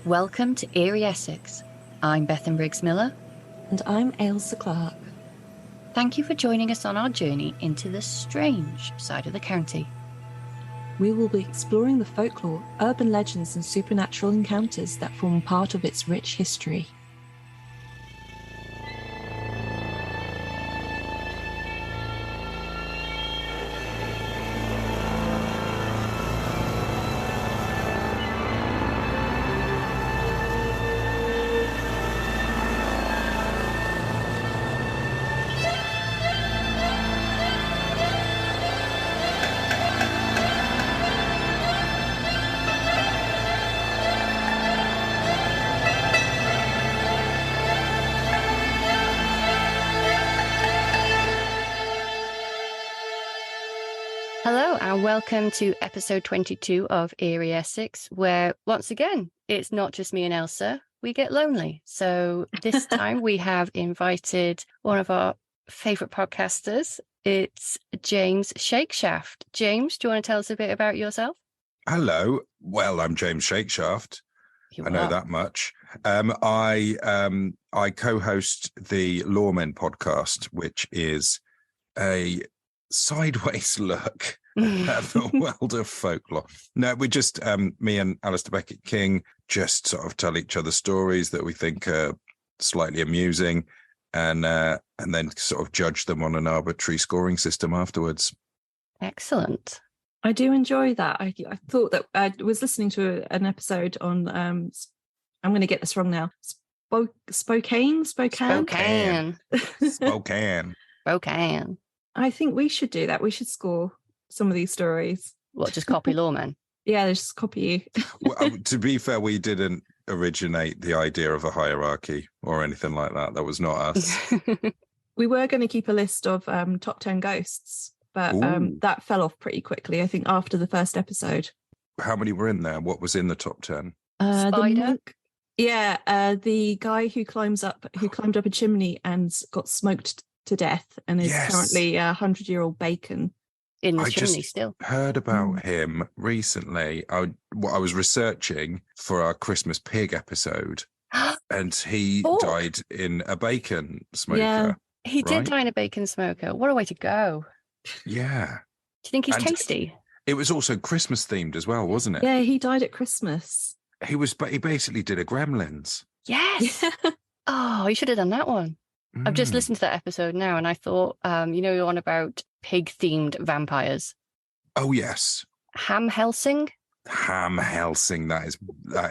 Welcome to Eerie Essex. I'm Bethan Briggs-Miller. And I'm Ailsa Clark. Thank you for joining us on our journey into the strange side of the county. We will be exploring the folklore, urban legends and supernatural encounters that form part of its rich history. Hello and welcome to episode 22 of Eerie Essex, where once again, it's not just me and Ailsa, we get lonely. So this time we have invited one of our favourite podcasters. It's James Shakeshaft. James, do you want to tell us a bit about yourself? Hello. Well, I'm James Shakeshaft. I know that much. I co-host the Loremen Podcast, which is a sideways look at the world of folklore. No, we just me and Alasdair Beckett-King just sort of tell each other stories that we think are slightly amusing, and then sort of judge them on an arbitrary scoring system afterwards. Excellent. I do enjoy that. I thought that I was listening to an episode on I'm going to get this wrong now. Spokane. I think we should do that. We should score some of these stories. What, just copy Loremen? Yeah, just copy you. Well, to be fair, we didn't originate the idea of a hierarchy or anything like that. That was not us. We were going to keep a list of top 10 ghosts, but that fell off pretty quickly, I think, after the first episode. How many were in there? What was in the top 10? Spider? The monk. Yeah, the guy who climbed up a chimney and got smoked to death and is currently a 100-year-old bacon in the chimney still. Heard about him recently. I was researching for our Christmas pig episode, and he died in a bacon smoker. Yeah, he did die in a bacon smoker. What a way to go! Yeah. Do you think he's tasty? It was also Christmas themed as well, wasn't it? Yeah, he died at Christmas. He basically did a Gremlins. Yes. Oh, you should have done that one. I've just listened to that episode now, and I thought, you're on about pig-themed vampires. Oh yes, Ham Helsing. That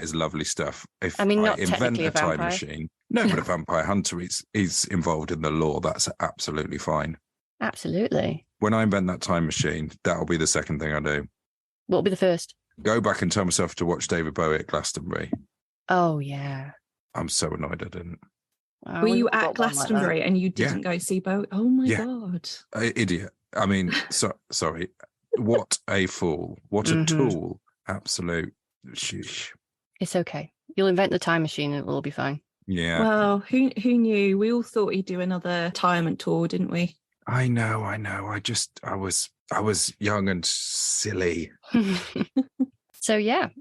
is lovely stuff. If not invent technically a a time vampire. machine, no, but a vampire hunter is involved in the lore. That's absolutely fine. Absolutely. When I invent that time machine, that'll be the second thing I do. What will be the first? Go back and tell myself to watch David Bowie at Glastonbury. Oh yeah. I'm so annoyed I didn't. Were you at Glastonbury and you didn't go see Bowie? Oh my God. Idiot. I mean, sorry. What a fool. What a tool. Absolute sheesh. It's okay. You'll invent the time machine and it will all be fine. Yeah. Well, who knew? We all thought he'd do another retirement tour, didn't we? I know. I was young and silly.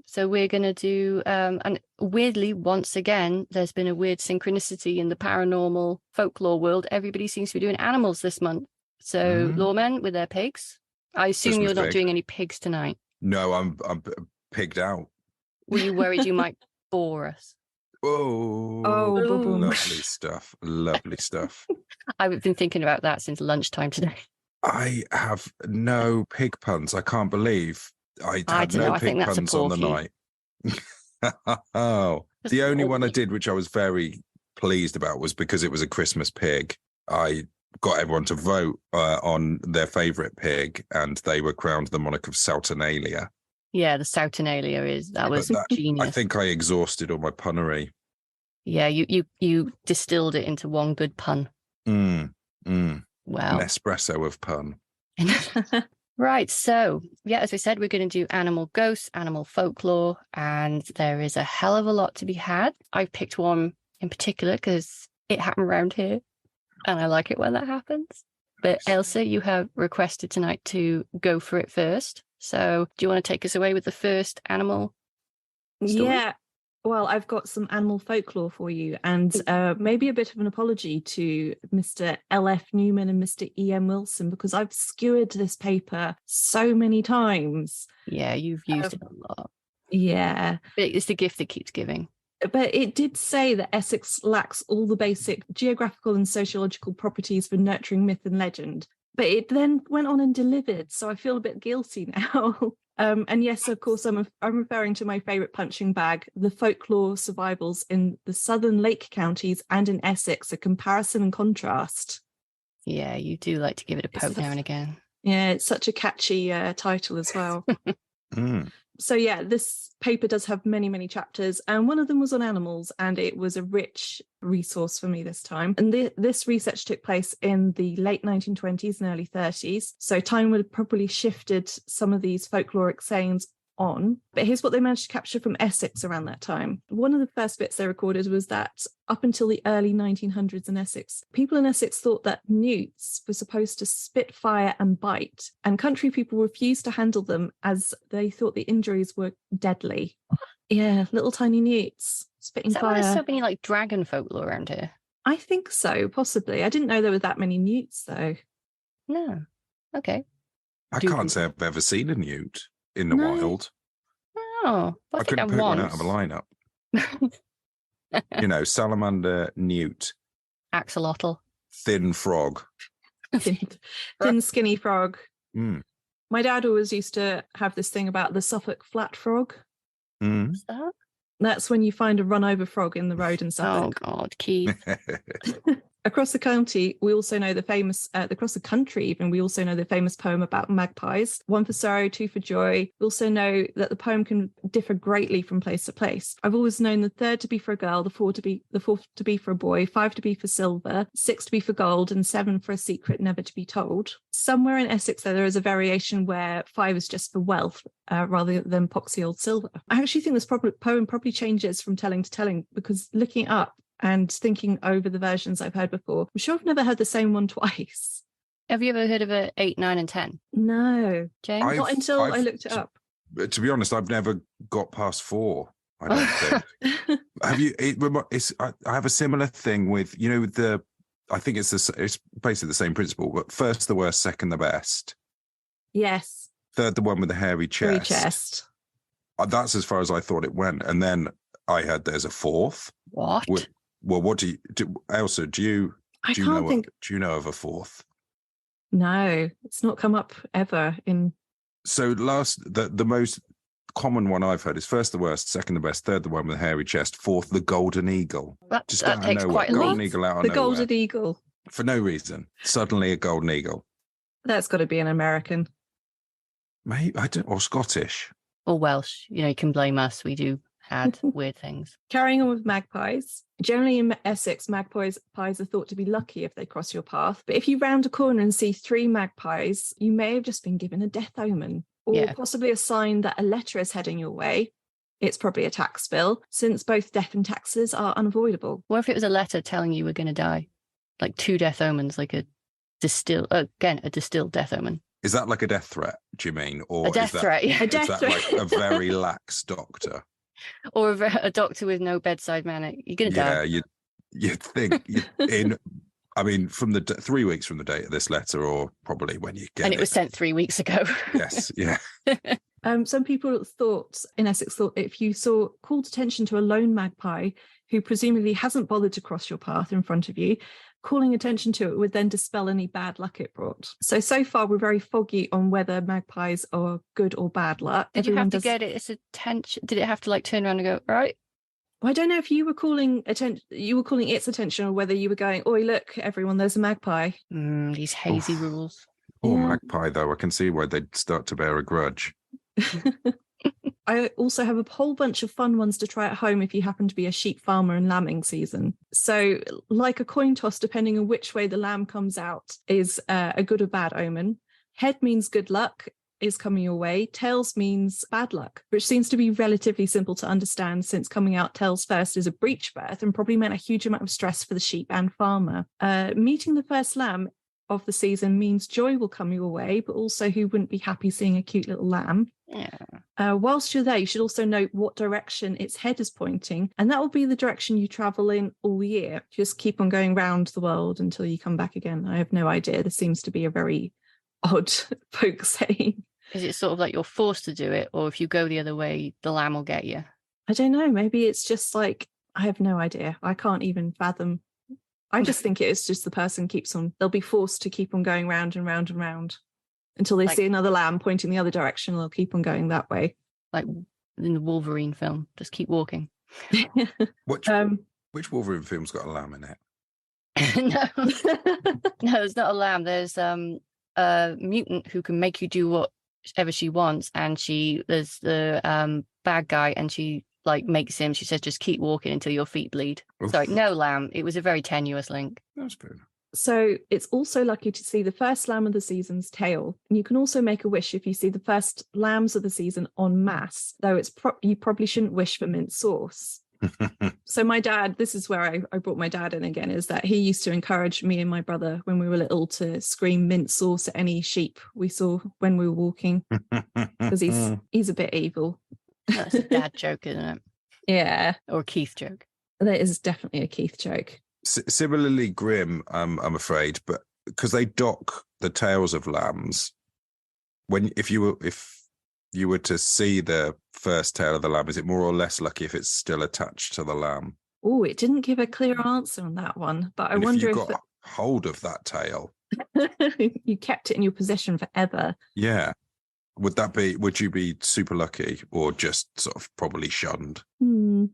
So we're going to do, and weirdly, once again, there's been a weird synchronicity in the paranormal folklore world. Everybody seems to be doing animals this month. So Loremen with their pigs. I assume you're not doing any pigs tonight. No, I'm pigged out. Were you worried you might bore us? Oh, lovely stuff. Lovely stuff. I've been thinking about that since lunchtime today. I have no pig puns. I can't believe I had no pig puns on the night. Oh, the only one I did, which I was very pleased about, was because it was a Christmas pig. I got everyone to vote on their favourite pig, and they were crowned the monarch of Saturnalia. Yeah, the Saturnalia was genius. I think I exhausted all my punnery. Yeah, you distilled it into one good pun. Wow. An espresso of pun. Right, so as we said, we're going to do animal ghosts, animal folklore, and there is a hell of a lot to be had. I've picked one in particular because it happened around here, and I like it when that happens. But Ailsa, you have requested tonight to go for it first. So do you want to take us away with the first animal story? Yeah. Well, I've got some animal folklore for you, and maybe a bit of an apology to Mr. L.F. Newman and Mr. E.M. Wilson, because I've skewered this paper so many times. Yeah, you've used it a lot. Yeah. It's the gift that keeps giving. But it did say that Essex lacks all the basic geographical and sociological properties for nurturing myth and legend. But it then went on and delivered, so I feel a bit guilty now. And yes, of course, I'm referring to my favourite punching bag, the folklore survivals in the southern Lake counties and in Essex, a comparison and contrast. Yeah, you do like to give it a poke now and again. Yeah, it's such a catchy title as well. So yeah, this paper does have many, many chapters, and one of them was on animals, and it was a rich resource for me this time. And this research took place in the late 1920s and early 30s, so time would have probably shifted some of these folkloric sayings on. But here's what they managed to capture from Essex around that time. One of the first bits they recorded was that up until the early 1900s in Essex, people in Essex thought that newts were supposed to spit fire and bite, and country people refused to handle them as they thought the injuries were deadly. Yeah, little tiny newts spitting Is that fire. why there's so many like dragon folklore around here? I think so, possibly. I didn't know there were that many newts though. No. Okay. I can't say I've ever seen a newt in the wild. Oh, I couldn't pick one out of a lineup. Salamander, newt, axolotl, thin frog, thin skinny frog. Mm. My dad always used to have this thing about the Suffolk flat frog. Mm. What's that? That's when you find a run-over frog in the road in Suffolk. Oh God, Keith. Across the county, we also know the famous, across the country even, we also know the famous poem about magpies. One for sorrow, two for joy. We also know that the poem can differ greatly from place to place. I've always known the third to be for a girl, the fourth to be for a boy, 5 to be for silver, 6 to be for gold, and 7 for a secret never to be told. Somewhere in Essex, there is a variation where 5 is just for wealth, rather than poxy old silver. I actually think this poem probably changes from telling to telling, because looking up and thinking over the versions I've heard before, I'm sure I've never heard the same one twice. Have you ever heard of a 8, 9, and 10? No. James? Not until I looked it up. To be honest, I've never got past 4. I don't think. Have you? I have a similar thing with I think it's basically the same principle, but first the worst, second the best. Yes. Third the one with the hairy chest. That's as far as I thought it went, and then I heard there's a 4th. What? Well, what do you, Elsa? Do you know of a 4th? No, it's not come up ever in. So the most common one I've heard is first the worst, second the best, third the one with a hairy chest, 4th the golden eagle. That takes quite a golden leap. eagle out of the nowhere. golden eagle. For no reason. Suddenly a golden eagle. That's got to be an American. Maybe or Scottish. Or Welsh. You can blame us. We do add weird things. Carrying on with magpies. Generally in Essex, magpies are thought to be lucky if they cross your path. But if you round a corner and see 3 magpies, you may have just been given a death omen, or possibly a sign that a letter is heading your way. It's probably a tax bill, since both death and taxes are unavoidable. What if it was a letter telling you we're going to die? Like 2 death omens, like a distilled death omen. Is that like a death threat, do you mean? Or a death threat, yeah. Is that like a very lax doctor? Or a doctor with no bedside manner. You're going to die. Yeah, you'd think from the 3 weeks from the date of this letter, or probably when you get it. And it was sent 3 weeks ago. Yes, yeah. Some people in Essex thought if you called attention to a lone magpie who presumably hasn't bothered to cross your path in front of you, calling attention to it would then dispel any bad luck it brought. So far we're very foggy on whether magpies are good or bad luck. Did you have to get its attention? Did it have to turn around and go, right? Well, I don't know if you were calling its attention, or whether you were going, "Oi, look, everyone, there's a magpie." These hazy rules. Magpie, though, I can see why they'd start to bear a grudge. I also have a whole bunch of fun ones to try at home if you happen to be a sheep farmer in lambing season. So like a coin toss, depending on which way the lamb comes out, is a good or bad omen. Head means good luck is coming your way. Tails means bad luck, which seems to be relatively simple to understand, since coming out tails first is a breech birth and probably meant a huge amount of stress for the sheep and farmer. Meeting the first lamb of the season means joy will come your way, but also who wouldn't be happy seeing a cute little lamb? Yeah. Whilst you're there, you should also note what direction its head is pointing, and that will be the direction you travel in all year. Just keep on going round the world until you come back again. I have no idea. This seems to be a very odd folk saying. Is it sort of like you're forced to do it, or if you go the other way, the lamb will get you? I don't know. Maybe it's just like, I have no idea. I can't even fathom. I just think it's just the person keeps on, they'll be forced to keep on going round and round and round until they see another lamb pointing the other direction. They'll keep on going that way. Like in the Wolverine film, just keep walking. Which Wolverine film's got a lamb in it? No, there's not a lamb. There's a mutant who can make you do whatever she wants, and there's the bad guy, and she like makes him. She says, "Just keep walking until your feet bleed." Oof. Sorry, no lamb. It was a very tenuous link. That's good. So it's also lucky to see the first lamb of the season's tail. And you can also make a wish if you see the first lambs of the season en masse, though you probably shouldn't wish for mint sauce. So my dad, this is where I brought my dad in again, is that he used to encourage me and my brother when we were little to scream mint sauce at any sheep we saw when we were walking, because he's a bit evil. That's a dad joke, isn't it? Yeah. Or a Keith joke. That is definitely a Keith joke. Similarly grim, I'm afraid, but because they dock the tails of lambs, if you were to see the first tail of the lamb, is it more or less lucky if it's still attached to the lamb? Oh, it didn't give a clear answer on that one, but I wonder if you got hold of that tail, you kept it in your possession forever. Yeah. Would you be super lucky, or just sort of probably shunned?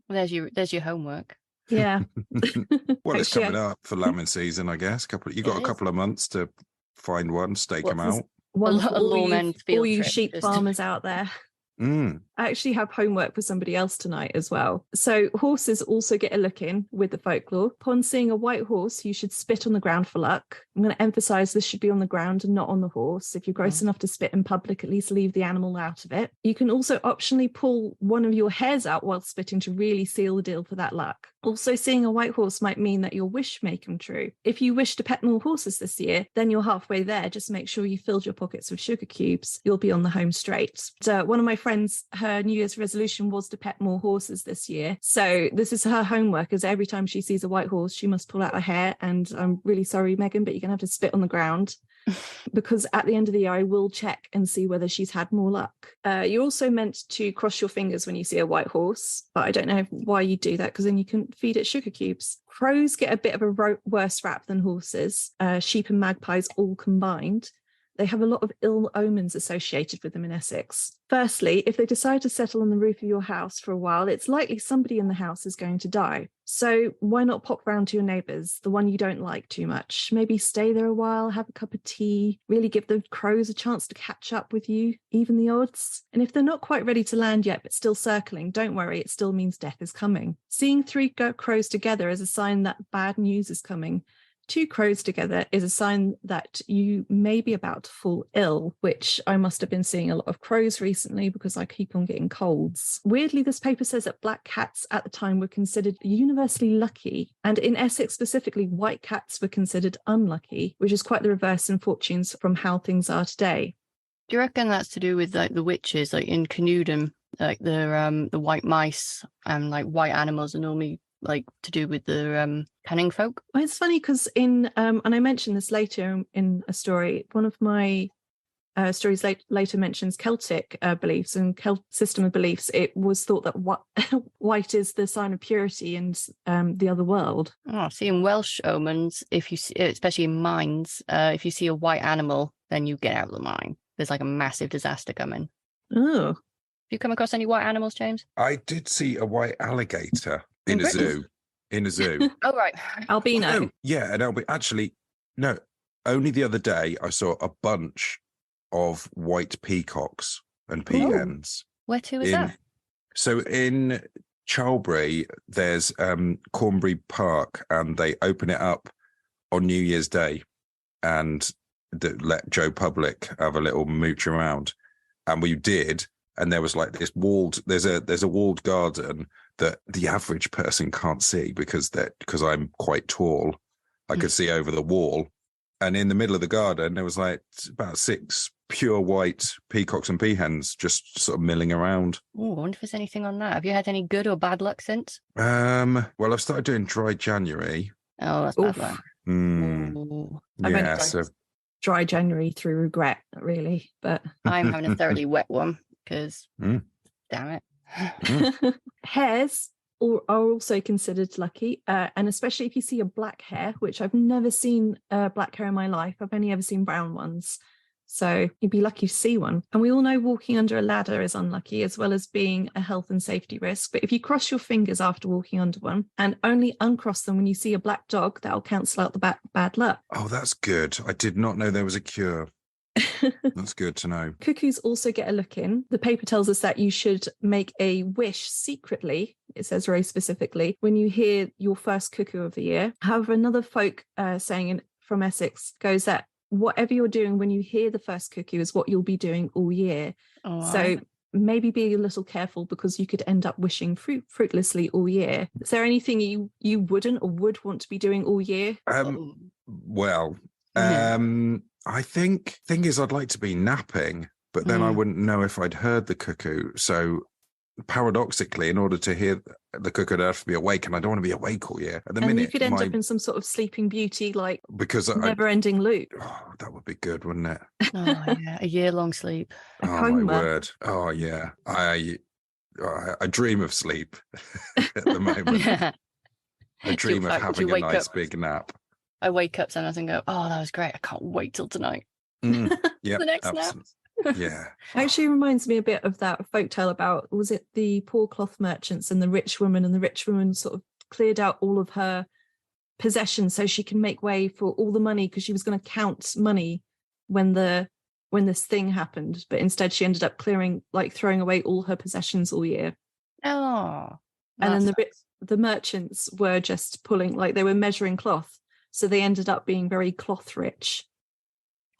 There's your homework. Yeah. Well, it's coming up for lambing season, I guess. You got a couple of months to find one, stake them out. One for all you trip, sheep farmers out there. I actually have homework for somebody else tonight as well. So horses also get a look in with the folklore. Upon seeing a white horse, you should spit on the ground for luck. I'm going to emphasize this should be on the ground and not on the horse. If you're gross enough to spit in public, at least leave the animal out of it. You can also optionally pull one of your hairs out while spitting to really seal the deal for that luck. Also, seeing a white horse might mean that your wish may come true. If you wish to pet more horses this year, then you're halfway there. Just make sure you filled your pockets with sugar cubes. You'll be on the home straight. So one of my friends, her New Year's resolution was to pet more horses this year. So this is her homework, as every time she sees a white horse, she must pull out her hair. And I'm really sorry, Megan, but you're going to have to spit on the ground. Because at the end of the year, I will check and see whether she's had more luck. You're also meant to cross your fingers when you see a white horse, but I don't know why you do that, because then you can feed it sugar cubes. Crows get a bit of a worse rap than horses, sheep and magpies all combined. They have a lot of ill omens associated with them in Essex. Firstly, if they decide to settle on the roof of your house for a while, it's likely somebody in the house is going to die. So why not pop round to your neighbours, the one you don't like too much? Maybe stay there a while, have a cup of tea, really give the crows a chance to catch up with you, even the odds. And if they're not quite ready to land yet, but still circling, don't worry, it still means death is coming. Seeing 3 crows together is a sign that bad news is coming. 2 crows together is a sign that you may be about to fall ill, which I must have been seeing a lot of crows recently because I keep on getting colds. Weirdly, this paper says that black cats at the time were considered universally lucky, and in Essex specifically, white cats were considered unlucky, which is quite the reverse in fortunes from how things are today. Do you reckon that's to do with like the witches, like in Canudum, like the white mice and like white animals are normally like to do with the cunning folk? Well, it's funny because in and I mentioned this later in a story, one of my stories later mentions Celtic beliefs and Celtic system of beliefs. It was thought that white is the sign of purity and the other world. Oh, see, in Welsh omens, if you see, especially in mines, if you see a white animal, then you get out of the mine. There's like a massive disaster coming. Oh, have you come across any white animals, James? I did see a white alligator in a zoo. Oh, right. Albino. Oh, yeah, and actually, no, only the other day I saw a bunch of white peacocks and peahens. Where to is that? So in Chalbury, there's Cornbury Park, and they open it up on New Year's Day and let Joe Public have a little mooch around. And we did, and there was like this there's a walled garden that the average person can't see because I'm quite tall. I could see over the wall, And in the middle of the garden, there was like about 6 pure white peacocks and peahens just sort of milling around. Oh, I wonder if there's anything on that. Have you had any good or bad luck since? Well, I've started doing dry January. Oh, that's bad luck. Yeah, so dry January through regret, really. But I'm having a thoroughly wet one because, damn it. Hares are also considered lucky, and especially if you see a black hare, which I've never seen a black hare in my life. I've only ever seen brown ones. So you'd be lucky to see one. And we all know walking under a ladder is unlucky, as well as being a health and safety risk. But if you cross your fingers after walking under one and only uncross them when you see a black dog, that'll cancel out the bad luck. Oh, that's good. I did not know there was a cure. That's good to know. Cuckoos also get a look in. The paper tells us that you should make a wish secretly, it says very specifically, when you hear your first cuckoo of the year. However, another folk saying from Essex goes that whatever you're doing when you hear the first cuckoo is what you'll be doing all year. So maybe be a little careful, because you could end up wishing fruitlessly all year. Is there anything you wouldn't or would want to be doing all year? I think thing is I'd like to be napping, but then I wouldn't know if I'd heard the cuckoo. So paradoxically, in order to hear the cuckoo, I'd have to be awake, and I don't want to be awake all year. At the minute, you could end up in some sort of Sleeping Beauty, like because never-ending loop. Oh, that would be good, wouldn't it? Oh yeah, a year-long sleep. Oh my word! Oh yeah, I dream of sleep at the moment. I dream of having a nice big nap. I wake up sometimes and go, "Oh, that was great! I can't wait till tonight." Yeah, the next nap. Yeah, actually reminds me a bit of that folktale about, was it the poor cloth merchants and the rich woman, and the rich woman sort of cleared out all of her possessions so she can make way for all the money, because she was going to count money when this thing happened, but instead she ended up throwing away all her possessions all year. Oh, and then the merchants were just pulling, like they were measuring cloth, so they ended up being very cloth rich.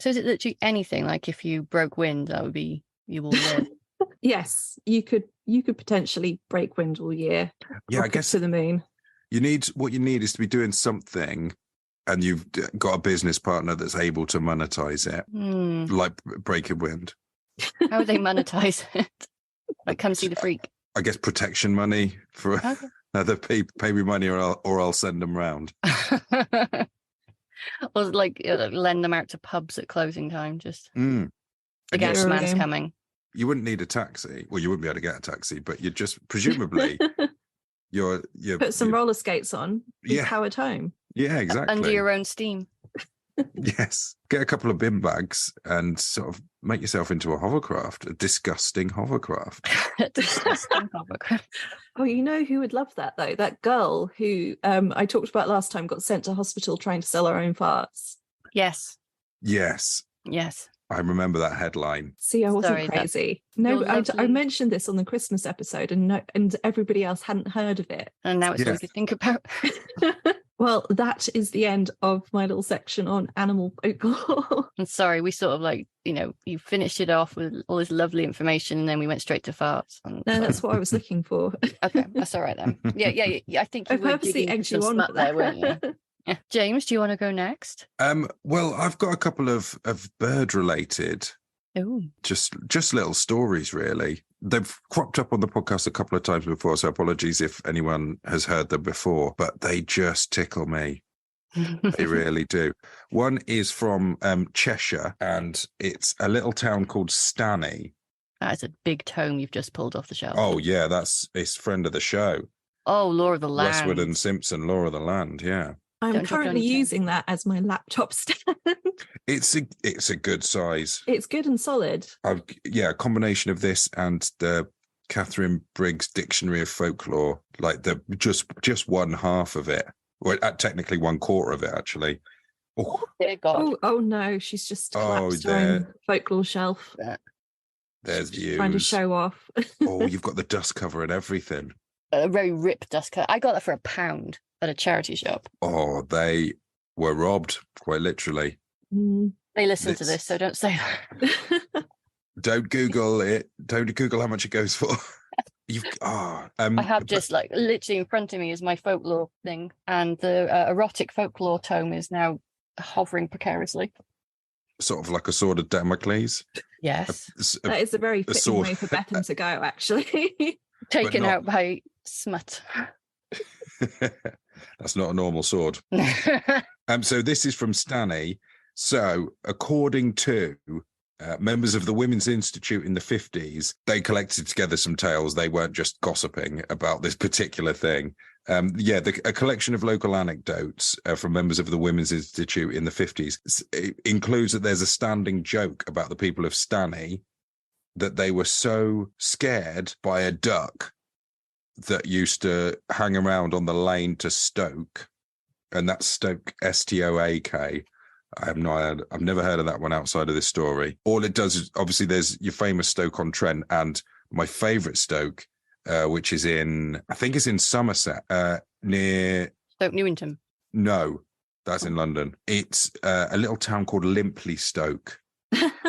So is it literally anything? Like if you broke wind, that would be, you will live? Yes, you could potentially break wind all year. Yeah, I guess to the moon. What you need is to be doing something, and you've got a business partner that's able to monetize it, like breaking wind. How would they monetize it? Like, come see the freak. I guess protection money for either pay me money or I'll send them round. Or like lend them out to pubs at closing time, just the gas man's coming. You wouldn't need a taxi. Well, you wouldn't be able to get a taxi, but you'd just presumably you're put some roller skates on, powered home. Yeah, exactly. Under your own steam. Yes. Get a couple of bin bags and sort of make yourself into a hovercraft, a disgusting hovercraft. Oh, you know who would love that, though? That girl who I talked about last time got sent to hospital trying to sell her own farts. Yes. I remember that headline. See, I wasn't crazy. No, I mentioned this on the Christmas episode, and everybody else hadn't heard of it. And now it's all you could think about. Well, that is the end of my little section on animal folklore. I'm sorry, we sort of you finished it off with all this lovely information, and then we went straight to farts. No, that's what I was looking for. Okay, that's all right then. Yeah. I think you were purposely egged you on for there, weren't you? Yeah. James, do you want to go next? Well, I've got a couple of bird-related, just little stories, really. They've cropped up on the podcast a couple of times before, so apologies if anyone has heard them before, but they just tickle me. They really do. One is from Cheshire, and it's a little town called Stanny. That is a big tome you've just pulled off the shelf. Oh, yeah, it's friend of the show. Oh, Law of the Land. Westwood and Simpson, Law of the Land, yeah. I'm currently using that as my laptop stand. It's a good size. It's good and solid. A combination of this and the Catherine Briggs Dictionary of Folklore, like the just one half of it, or technically 1/4 of it, actually. Oh, dear God! Oh no, she's just collapsed her own folklore shelf. There's views. Trying to show off. Oh, you've got the dust cover and everything. A very ripped dust cover. I got that for £1 at a charity shop. Oh, they were robbed, quite literally. They listen to this, so don't say that. Don't Google it. Don't Google how much it goes for. I have just literally in front of me is my folklore thing, and the erotic folklore tome is now hovering precariously. Sort of like a sword of Damocles. Yes. That is a very fitting way for Bethan to go, actually. Taken out by smut. That's not a normal sword. So this is from Stanny. So according to members of the Women's Institute in the 50s, they collected together some tales. They weren't just gossiping about this particular thing. A collection of local anecdotes from members of the Women's Institute in the 50s. It includes that there's a standing joke about the people of Stanny that they were so scared by a duck that used to hang around on the lane to Stoke, and that's Stoke, Stoak. I've never heard of that one outside of this story. All it does is, obviously, there's your famous Stoke-on-Trent, and my favourite Stoke, which is I think it's in Somerset, near Stoke Newington. No, that's in London. It's a little town called Limpley Stoke.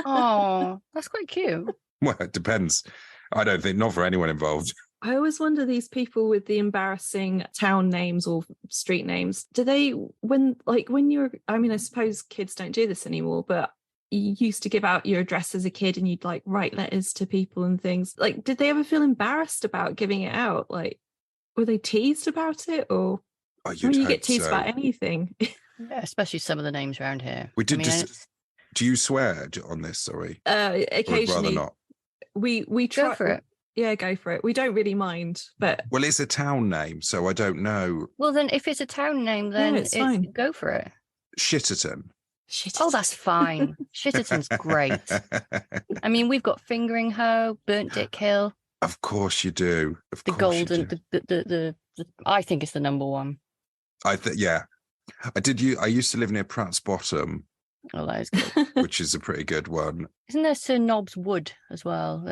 Oh, that's quite cute. Well, it depends. I don't think, not for anyone involved. I always wonder, these people with the embarrassing town names or street names, do they, when you're, I mean, I suppose kids don't do this anymore, but you used to give out your address as a kid and you'd like write letters to people and things. Like, did they ever feel embarrassed about giving it out? Like, were they teased about it, or you get teased about anything? Yeah, especially some of the names around here. We did do you swear on this? Sorry. Occasionally. Or rather not. We try. Go for it. Yeah, go for it. We don't really mind, but... Well, it's a town name, so I don't know. Well, then, if it's a town name, then it's fine. Go for it. Shitterton. Oh, that's fine. Shitterton's great. I mean, we've got Fingering Hoe, Burnt Dick Hill. Of course you do. The golden, the I think it's the number one. Yeah. I used to live near Pratt's Bottom. Oh, that is good. Which is a pretty good one. Isn't there Sir Nobbs Wood as well?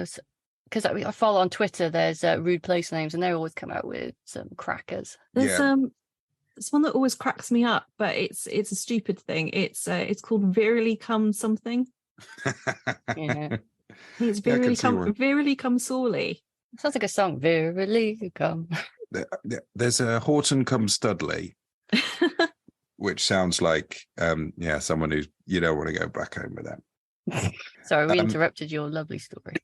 Because I follow on Twitter, there's rude place names, and they always come out with some crackers. There's one that always cracks me up, but it's a stupid thing. It's called Verily Come Something. Yeah, it's Verily Come Sorely. Sounds like a song. Verily Come. There's a Horton Come Studley, which sounds like someone who you don't want to go back home with them. Sorry, we interrupted your lovely story.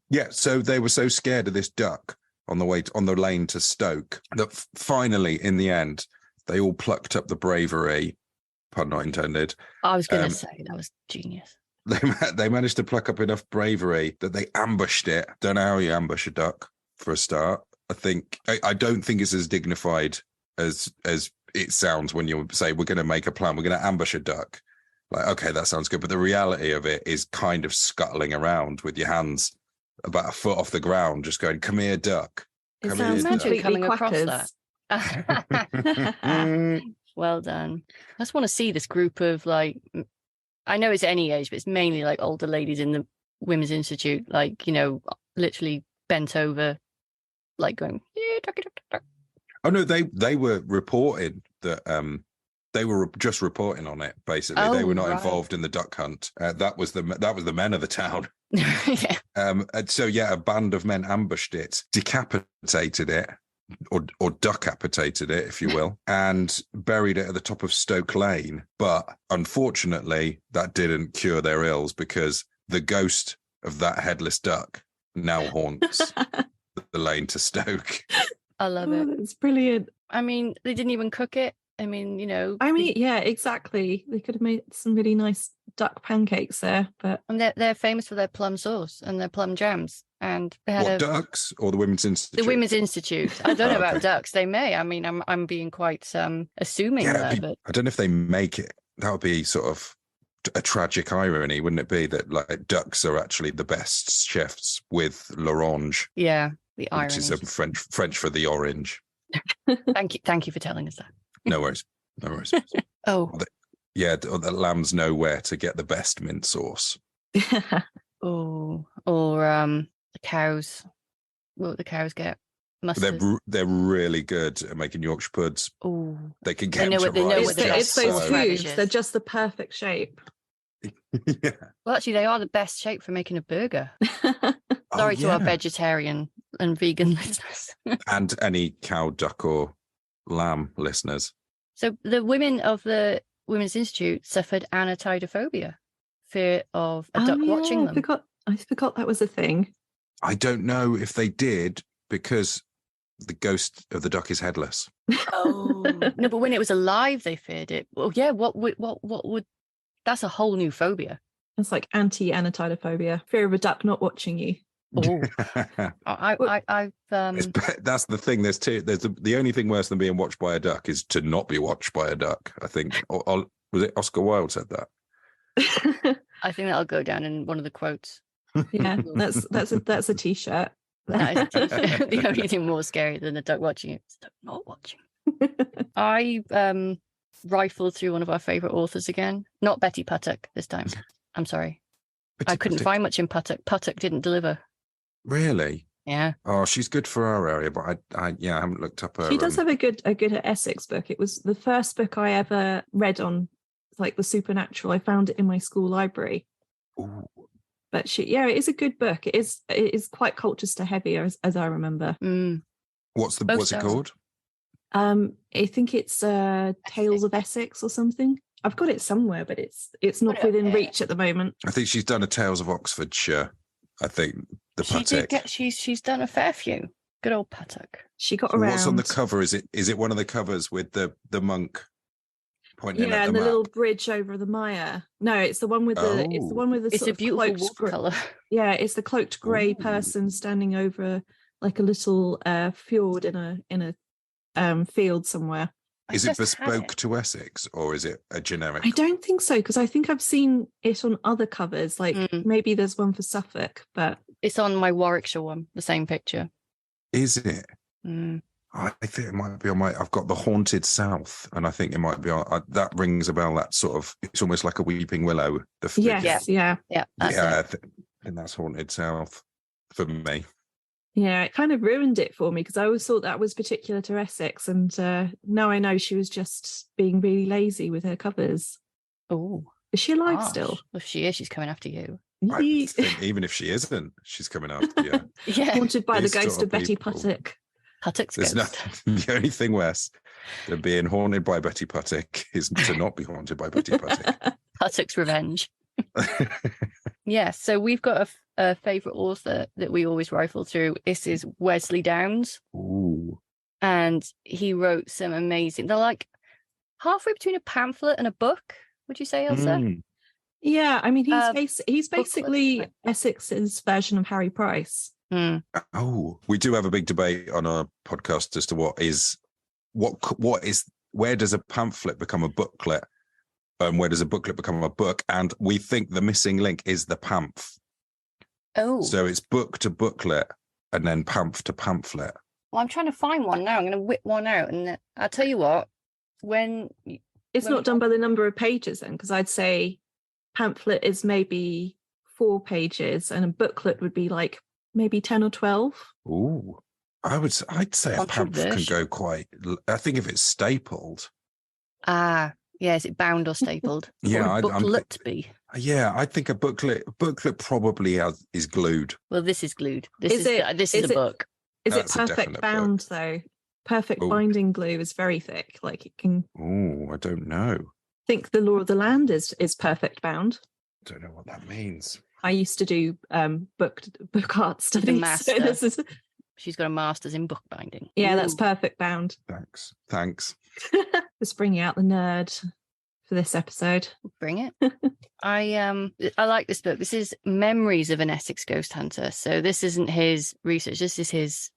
Yeah, so they were so scared of this duck on the lane to Stoke that finally, in the end, they all plucked up the bravery, pun not intended. I was going to say, that was genius. They managed to pluck up enough bravery that they ambushed it. Don't know how you ambush a duck, for a start. I don't think it's as dignified as it sounds when you say, we're going to make a plan, we're going to ambush a duck. Like, okay, that sounds good. But the reality of it is kind of scuttling around with your hands about a foot off the ground, just going, come here, duck. It sounds completely coming quackers. across that. Well done. I just want to see this group of, like, I know it's any age, but it's mainly like older ladies in the Women's Institute, like, literally bent over, like going, yeah, ducky, duck, duck. Oh no, they were reporting that they were just reporting on it. Basically, they were not involved in the duck hunt. That was the men of the town. Yeah. So a band of men ambushed it, decapitated it, or duckapitated it, if you will, and buried it at the top of Stoke Lane. But unfortunately, that didn't cure their ills, because the ghost of that headless duck now haunts the lane to Stoke. I love it. It's brilliant. I mean, they didn't even cook it. I mean, yeah, exactly. They could have made some really nice duck pancakes there, but they're famous for their plum sauce and their plum jams. And they had ducks or the Women's Institute? The Women's Institute. I don't know about ducks. They may. I mean, I'm being quite assuming there, but I don't know if they make it. That would be sort of a tragic irony, wouldn't it be, that like ducks are actually the best chefs with l'orange? Yeah, the irony. Which is French for the orange. Thank you for telling us that. No worries. Oh. The lambs know where to get the best mint sauce. Oh, or the cows. What the cows get? Mustard. They're really good at making Yorkshire puds. Oh, they can get it's those cubes. They're just the perfect shape. Yeah. Well, actually, they are the best shape for making a burger. Sorry to our vegetarian and vegan listeners. And any cow, duck, or lamb listeners. So the women of the Women's Institute suffered anatidophobia, fear of a duck watching them. I forgot that was a thing. I don't know if they did, because the ghost of the duck is headless. Oh no, but when it was alive, they feared it. Well, yeah. What would? That's a whole new phobia. It's like anti-anatidophobia, fear of a duck not watching you. Oh, that's the thing. There's the only thing worse than being watched by a duck is to not be watched by a duck. I think. Was it Oscar Wilde said that? I think that'll go down in one of the quotes. Yeah, that's a t-shirt. That is a t-shirt. The only thing more scary than a duck watching you is a duck not watching. I rifled through one of our favourite authors again. Not Betty Puttock this time. I'm sorry. I couldn't find much in Puttock. Puttock didn't deliver. Really? Yeah. Oh, she's good for our area, but I haven't looked up her. She does have a good Essex book. It was the first book I ever read on like the supernatural. I found it in my school library. Ooh. But it is a good book. It is quite Colchester heavy, as I remember. Mm. What's it called? I think it's Tales of Essex or something. I've got it somewhere, but it's not within reach at the moment. I think she's done a Tales of Oxfordshire. I think Puttock. She's done a fair few. Good old Puttock. She got around. What's on the cover? Is it one of the covers with the monk pointing at the and map? the little bridge over the mire? No, it's the one with the It's a beautiful watercolor. Yeah, it's the cloaked grey person standing over like a little fjord in a field somewhere. Is it bespoke to Essex, or is it a generic? I don't think so, because I think I've seen it on other covers. Like maybe there's one for Suffolk, but it's on my Warwickshire one, the same picture. Is it? Mm. I think it might be on my. I've got the Haunted South, and I think it might be on. That rings a bell. That sort of. It's almost like a weeping willow. Yeah. I think that's Haunted South for me. Yeah, it kind of ruined it for me, because I always thought that was particular to Essex, and now I know she was just being really lazy with her covers. Oh, is she alive still? Well, if she is, she's coming after you. I think even if she isn't, she's coming after you. Yeah, haunted by the ghost of Betty Puttock. Puttock's There's ghost. The only thing worse than being haunted by Betty Puttock is to not be haunted by Betty Puttock. Puttock's revenge. Yeah, so we've got a favourite author that we always rifle through. This is Wesley Downes. Ooh. And he wrote some amazing... They're like halfway between a pamphlet and a book, would you say, Elsa? Yeah, I mean, he's basically Essex's version of Harry Price. Mm. Oh, we do have a big debate on our podcast as to where does a pamphlet become a booklet? Where does a booklet become a book? And we think the missing link is the pamph. Oh. So it's book to booklet and then pamph to pamphlet. Well, I'm trying to find one now. I'm going to whip one out. And I'll tell you what, It's not done by the number of pages then, because I'd say pamphlet is maybe 4 pages and a booklet would be like maybe 10 or 12. Ooh. I'd say a pamphlet can go quite... I think if it's stapled... Yeah, is it bound or stapled? Yeah, or booklet be? Yeah, I think a booklet probably is glued. Well, this is glued. This is a book. Is it perfect bound though? Perfect binding glue is very thick. Like it can. Oh, I don't know. I think the law of the land is perfect bound. I don't know what that means. I used to do book art studies. So she's got a master's in bookbinding. Yeah, that's perfect bound. Thanks. Just bringing out the nerd for this episode. Bring it. I like this book. This is Memories of an Essex Ghost Hunter. So this isn't his research. This is his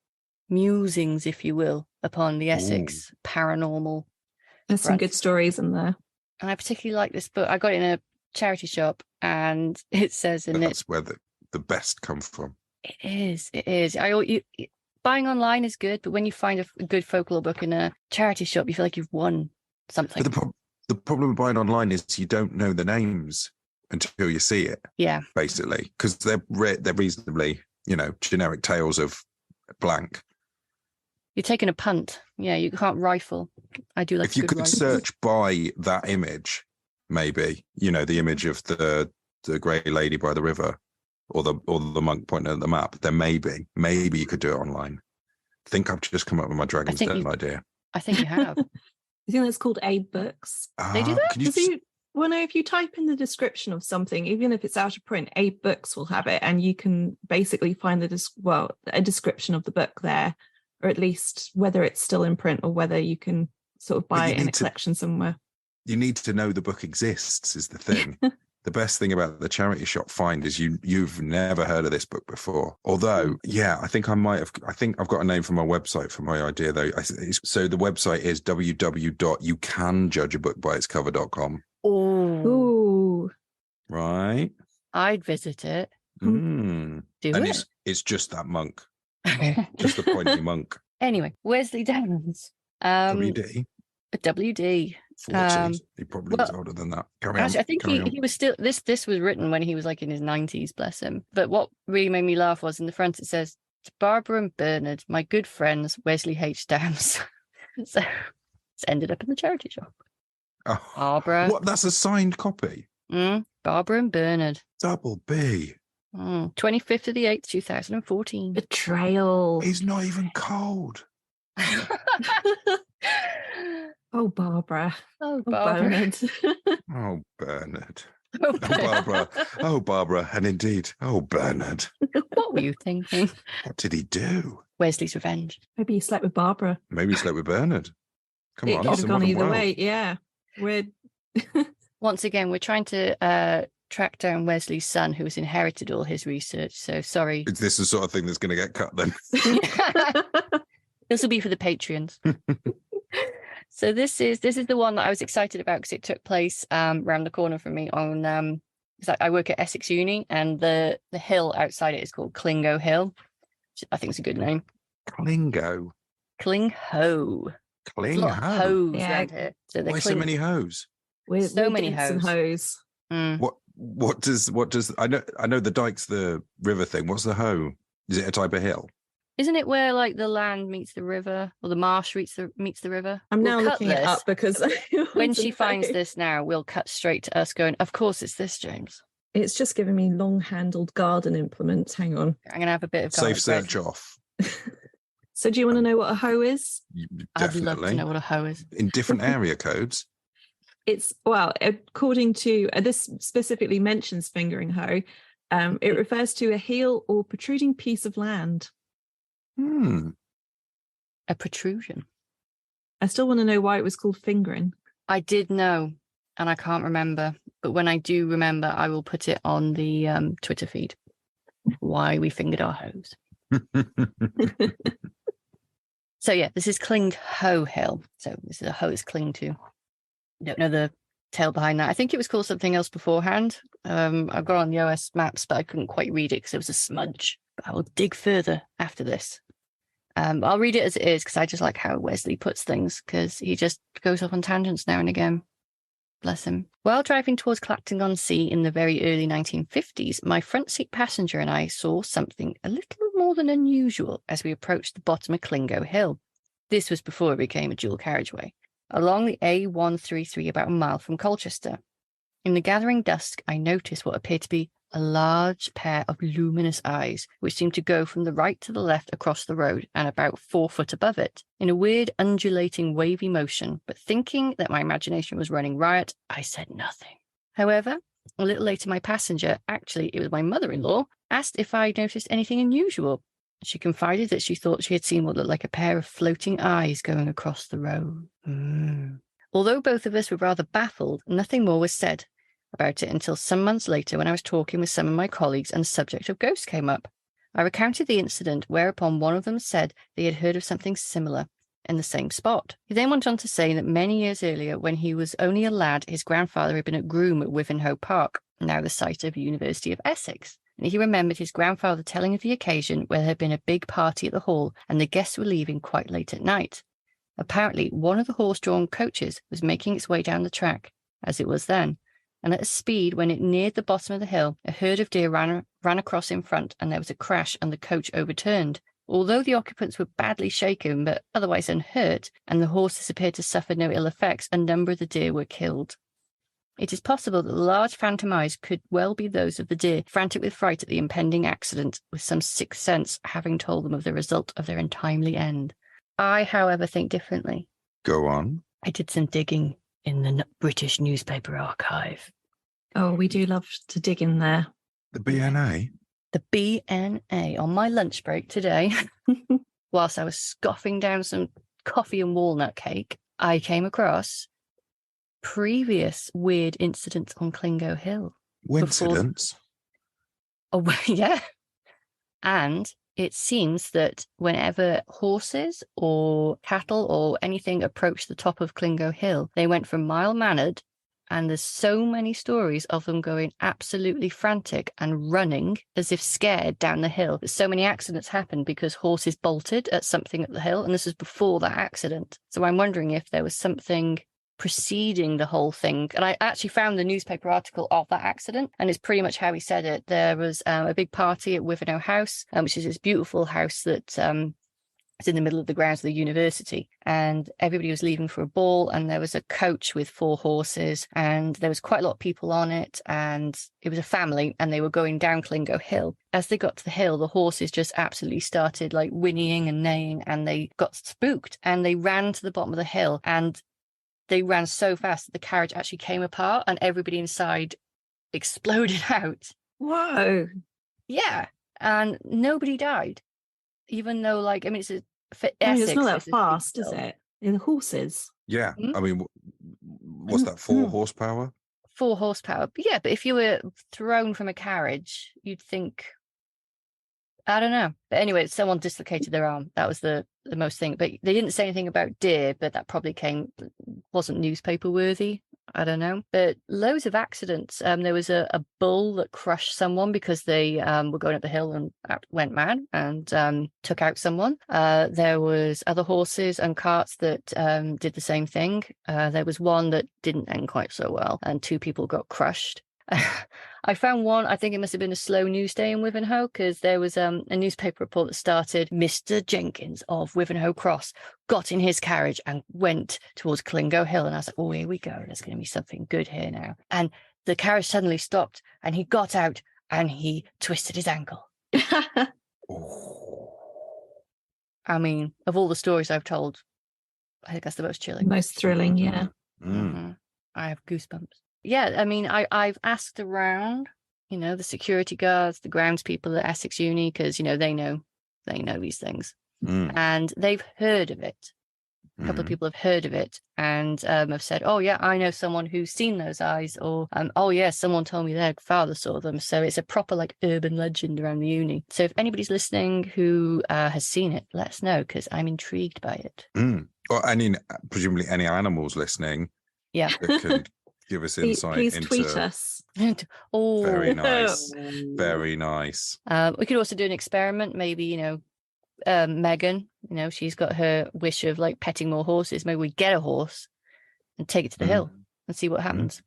musings, if you will, upon the Essex paranormal. There's some good stories in there. And I particularly like this book. I got it in a charity shop, and it says in that's where the best come from. It is. Buying online is good, but when you find a good folklore book in a charity shop, you feel like you've won something. But the problem with buying online is you don't know the names until you see it. Yeah, basically, because they're reasonably, generic tales of blank. You're taking a punt. Yeah, you can't rifle. I do like. If you could search by that image, maybe the image of the grey lady by the river. Or the monk pointing at the map, then maybe you could do it online. I think I've just come up with my Dragon's Den idea. I think you have. I think that's called Abe Books. They do that? Well, no, if you type in the description of something, even if it's out of print, Abe Books will have it, and you can basically find a description of the book there, or at least whether it's still in print or whether you can sort of buy it in a collection somewhere. You need to know the book exists is the thing. The best thing about the charity shop find is you've never heard of this book before. Although, yeah, I think I've got a name for my website for my idea though. So the website is www.youcanjudgeabookbyitscover.com. Oh, right. I'd visit it. It's just that monk, just the pointy monk. Anyway, Wesley Downes. WD. WD. 40. He probably was older than that. Actually, I think he was still. This was written when he was like in his 90s. Bless him. But what really made me laugh was in the front it says, "To Barbara and Bernard, my good friends, Wesley H. Downes." So it's ended up in the charity shop. Oh, Barbara. What? That's a signed copy. Barbara and Bernard. Double B. 25th of the 8th, 2014. Betrayal. He's not even cold. Oh, Barbara. Oh, Barbara. Bernard. Oh, Bernard. Oh, Barbara. Oh, Barbara. And indeed, oh, Bernard. What were you thinking? What did he do? Wesley's Revenge. Maybe he slept with Barbara. Maybe he slept with Bernard. Come on. It could have gone either way. Yeah. Weird. Once again, we're trying to track down Wesley's son who has inherited all his research. So sorry. Is this the sort of thing that's going to get cut then? This will be for the Patreons. So this is the one that I was excited about because it took place around the corner from me on I work at Essex Uni, and the hill outside it is called Clingo Hill, which I think is a good name. Clingo. Klingho. Klingho. Hoes around here. So why so many hoes? So many hoes. What does I know the dike's the river thing. What's the hoe? Is it a type of hill? Isn't it where like the land meets the river, or the marsh meets the river? I'm now looking it up because when she finds this now, we'll cut straight to us going, of course it's this, James. It's just giving me long-handled garden implements. Hang on. I'm going to have a bit of safe search off. So do you want to know what a hoe is? Definitely. I'd love to know what a hoe is. In different area codes. It's, well, according to, this specifically mentions fingering hoe. It refers to a heel or protruding piece of land. A protrusion. I still want to know why it was called fingering. I did know, and I can't remember. But when I do remember, I will put it on the Twitter feed. Why we fingered our hoes. So yeah, this is Klingho Hill. So this is a hoe it's cling to. Don't know the tale behind that. I think it was called something else beforehand. I've got on the OS maps, but I couldn't quite read it because it was a smudge. But I will dig further after this. I'll read it as it is because I just like how Wesley puts things, because he just goes off on tangents now and again. Bless him. While driving towards Clacton-on-Sea in the very early 1950s, my front seat passenger and I saw something a little more than unusual as we approached the bottom of Clingo Hill. This was before it became a dual carriageway, along the A133 about a mile from Colchester. In the gathering dusk, I noticed what appeared to be a large pair of luminous eyes, which seemed to go from the right to the left across the road and about 4 foot above it, in a weird, undulating, wavy motion. But thinking that my imagination was running riot, I said nothing. However, a little later, my passenger, actually it was my mother-in-law, asked if I noticed anything unusual. She confided that she thought she had seen what looked like a pair of floating eyes going across the road. Although both of us were rather baffled, nothing more was said about it until some months later when I was talking with some of my colleagues and the subject of ghosts came up. I recounted the incident, whereupon one of them said they had heard of something similar in the same spot. He then went on to say that many years earlier, when he was only a lad, his grandfather had been at Groom at Wivenhoe Park, now the site of the University of Essex. And he remembered his grandfather telling of the occasion where there had been a big party at the hall and the guests were leaving quite late at night. Apparently, one of the horse-drawn coaches was making its way down the track, as it was then, and at a speed when it neared the bottom of the hill, a herd of deer ran across in front, and there was a crash and the coach overturned. Although the occupants were badly shaken but otherwise unhurt, and the horses appeared to suffer no ill effects, a number of the deer were killed. It is possible that the large phantom eyes could well be those of the deer, frantic with fright at the impending accident, with some sixth sense having told them of the result of their untimely end. I, however, think differently. Go on. I did some digging in the British newspaper archive. Oh, we do love to dig in there. The BNA? The BNA on my lunch break today, whilst I was scoffing down some coffee and walnut cake, I came across previous weird incidents on Clingo Hill. Incidents? Oh, yeah. And it seems that whenever horses or cattle or anything approached the top of Clingo Hill, they went from mild-mannered, and there's so many stories of them going absolutely frantic and running as if scared down the hill. So many accidents happened because horses bolted at something at the hill, and this was before that accident. So I'm wondering if there was something preceding the whole thing. And I actually found the newspaper article of that accident, and it's pretty much how he said it. There was a big party at Wivenhoe House, which is this beautiful house that is in the middle of the grounds of the university, and everybody was leaving for a ball, and there was a coach with 4 horses, and there was quite a lot of people on it, and it was a family, and they were going down Clingo Hill. As they got to the hill, the horses just absolutely started like whinnying and neighing, and they got spooked, and they ran to the bottom of the hill, and they ran so fast that the carriage actually came apart, and everybody inside exploded out. Whoa. Yeah. And nobody died. Even though, like, I mean, for Essex, it's not that fast, is it? In horses. Yeah. I mean, what's that, 4 horsepower? 4 horsepower. But yeah, but if you were thrown from a carriage, you'd think, I don't know. But anyway, someone dislocated their arm. That was the most thing. But they didn't say anything about deer, but that probably wasn't newspaper worthy. I don't know. But loads of accidents. There was a bull that crushed someone because they were going up the hill and went mad and took out someone. There was other horses and carts that did the same thing. There was one that didn't end quite so well, and 2 people got crushed. I found one, I think it must have been a slow news day in Wivenhoe, because there was a newspaper report that started, Mr. Jenkins of Wivenhoe Cross got in his carriage and went towards Clingo Hill. And I was like, oh, here we go. There's going to be something good here now. And the carriage suddenly stopped, and he got out and he twisted his ankle. I mean, of all the stories I've told, I think that's the most chilling. Most thrilling, yeah. Mm-hmm. I have goosebumps. Yeah, I mean, I've asked around, the security guards, the grounds people at Essex Uni, because, they know these things. And they've heard of it. A couple of people have heard of it and have said, oh, yeah, I know someone who's seen those eyes, or, oh, yeah, someone told me their father saw them. So it's a proper, like, urban legend around the uni. So if anybody's listening who has seen it, let us know, because I'm intrigued by it. Or presumably any animals listening. Yeah. That could give us insight please into... tweet us. Oh, very nice. Very nice. We could also do an experiment. Maybe, Megan, she's got her wish of like petting more horses. Maybe we get a horse and take it to the hill and see what happens.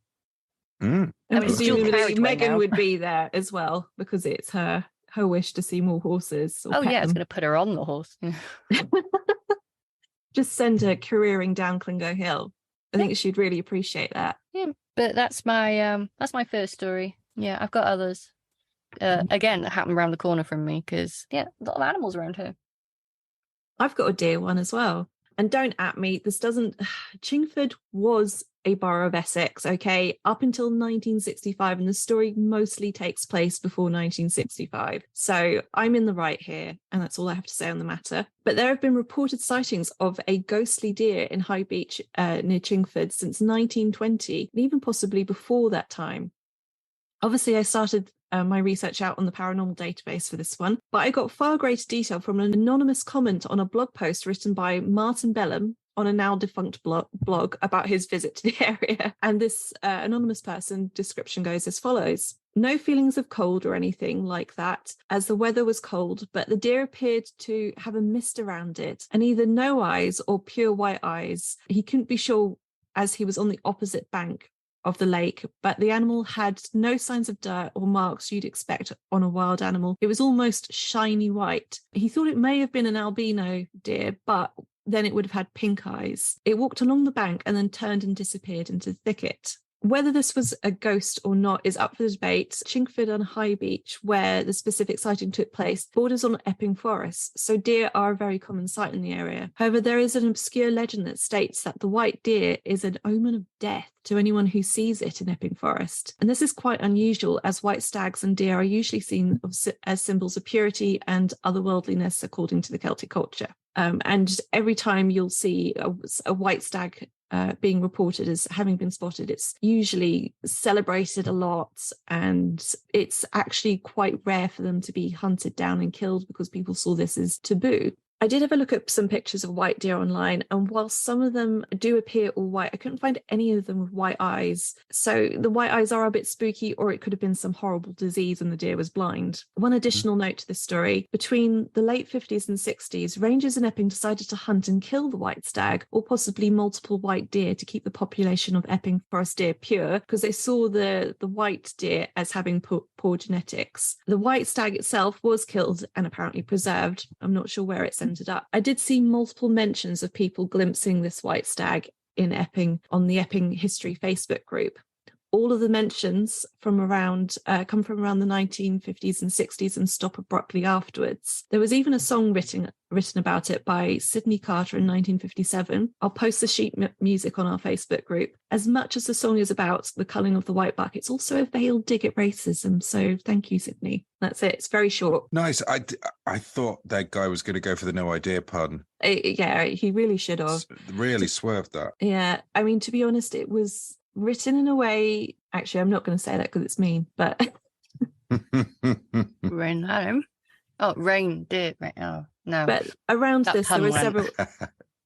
I mean, Megan would be there as well, because it's her wish to see more horses. Oh yeah, it's going to put her on the horse. Just send her careering down Clingo Hill. I think she'd really appreciate that. Yeah, but that's my first story. Yeah, I've got others. Again, that happened around the corner from me, because a lot of animals around here. I've got a deer one as well. And don't at me, Chingford was a borough of Essex, okay, up until 1965, and the story mostly takes place before 1965. So I'm in the right here, and that's all I have to say on the matter. But there have been reported sightings of a ghostly deer in High Beach near Chingford since 1920, and even possibly before that time. Obviously, I started my research out on the paranormal database for this one, but I got far greater detail from an anonymous comment on a blog post written by Martin Bellum on a now defunct blog about his visit to the area. And this anonymous person description goes as follows. No feelings of cold or anything like that, as the weather was cold, but the deer appeared to have a mist around it, and either no eyes or pure white eyes. He couldn't be sure, as he was on the opposite bank of the lake, but the animal had no signs of dirt or marks you'd expect on a wild animal. It was almost shiny white. He thought it may have been an albino deer, but then it would have had pink eyes. It walked along the bank and then turned and disappeared into the thicket. Whether this was a ghost or not is up for the debate. Chingford on High Beach, where the specific sighting took place, borders on Epping Forest, so deer are a very common sight in the area. However, there is an obscure legend that states that the white deer is an omen of death to anyone who sees it in Epping Forest. And this is quite unusual, as white stags and deer are usually seen as symbols of purity and otherworldliness according to the Celtic culture. And every time you'll see a white stag being reported as having been spotted, it's usually celebrated a lot, and it's actually quite rare for them to be hunted down and killed because people saw this as taboo. I did have a look at some pictures of white deer online, and while some of them do appear all white, I couldn't find any of them with white eyes. So the white eyes are a bit spooky, or it could have been some horrible disease and the deer was blind. One additional note to this story: between the late 50s and 60s, rangers in Epping decided to hunt and kill the white stag, or possibly multiple white deer, to keep the population of Epping Forest deer pure, because they saw the white deer as having poor genetics. The white stag itself was killed and apparently preserved. I'm not sure where it's ended up. I did see multiple mentions of people glimpsing this white stag in Epping on the Epping History Facebook group. All of the mentions come from around the 1950s and 60s and stop abruptly afterwards. There was even a song written about it by Sidney Carter in 1957. I'll post the sheet music on our Facebook group. As much as the song is about the culling of the white buck, it's also a veiled dig at racism. So thank you, Sidney. That's it. It's very short. Nice. I thought that guy was going to go for the no idea pun. Yeah, he really should have. Really swerved that. Yeah. I mean, to be honest, it was written in a way, actually, I'm not going to say that because it's mean, but Rain home. Oh, rain did. Oh, no. But around That this, pun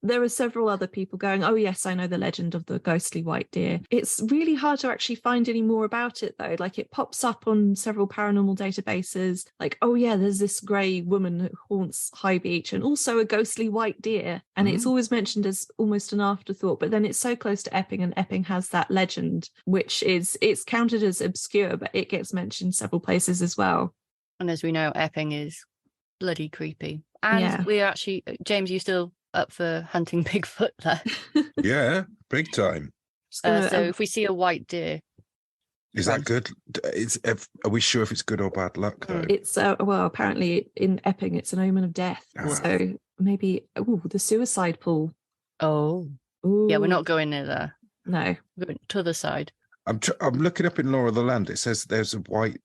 there were several other people going, oh yes, I know the legend of the ghostly white deer. It's really hard to actually find any more about it though. Like, it pops up on several paranormal databases, like, oh yeah, there's this grey woman who haunts High Beach, and also a ghostly white deer. And it's always mentioned as almost an afterthought, but then it's so close to Epping, and Epping has that legend, which it's counted as obscure, but it gets mentioned several places as well. And as we know, Epping is bloody creepy. And we're actually, James, you still up for hunting Bigfoot there? Yeah, big time. So if we see a white deer, is that good? Are we sure if it's good or bad luck though? It's well, apparently in Epping it's an omen of death. So maybe the suicide pool. Oh, yeah, we're not going near there. No, we're going to the side. I'm looking up in Law of the Land. It says there's a white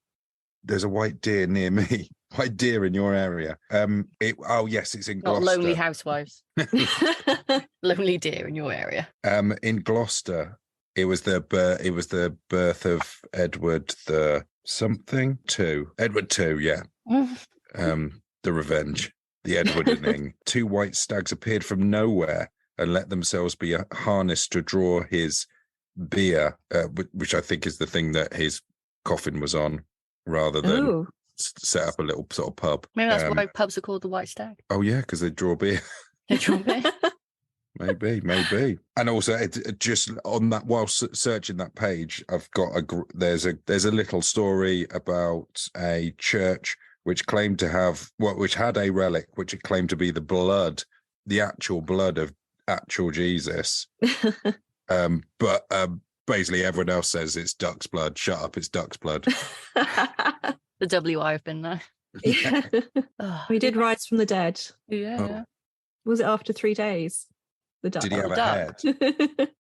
deer near me. White deer in your area. Yes, it's in Gloucester. Not Lonely Housewives. Lonely deer in your area. In Gloucester, it was the birth of Edward the something two. Edward II, yeah. The Revenge, the Edwardening. 2 white stags appeared from nowhere and let themselves be harnessed to draw his bier, which I think is the thing that his coffin was on, rather than set up a little sort of pub. Maybe that's why pubs are called the White Stag. Oh yeah, because they draw beer. They draw beer. Maybe. And also, it just on that, while searching that page, I've got there's a little story about a church which claimed to have which had a relic which it claimed to be the actual blood of actual Jesus. But basically everyone else says it's duck's blood. Shut up, it's duck's blood. The WI have been there. Yeah. He did rise from the dead. Yeah. Was it after 3 days? The duck. Did he have a head?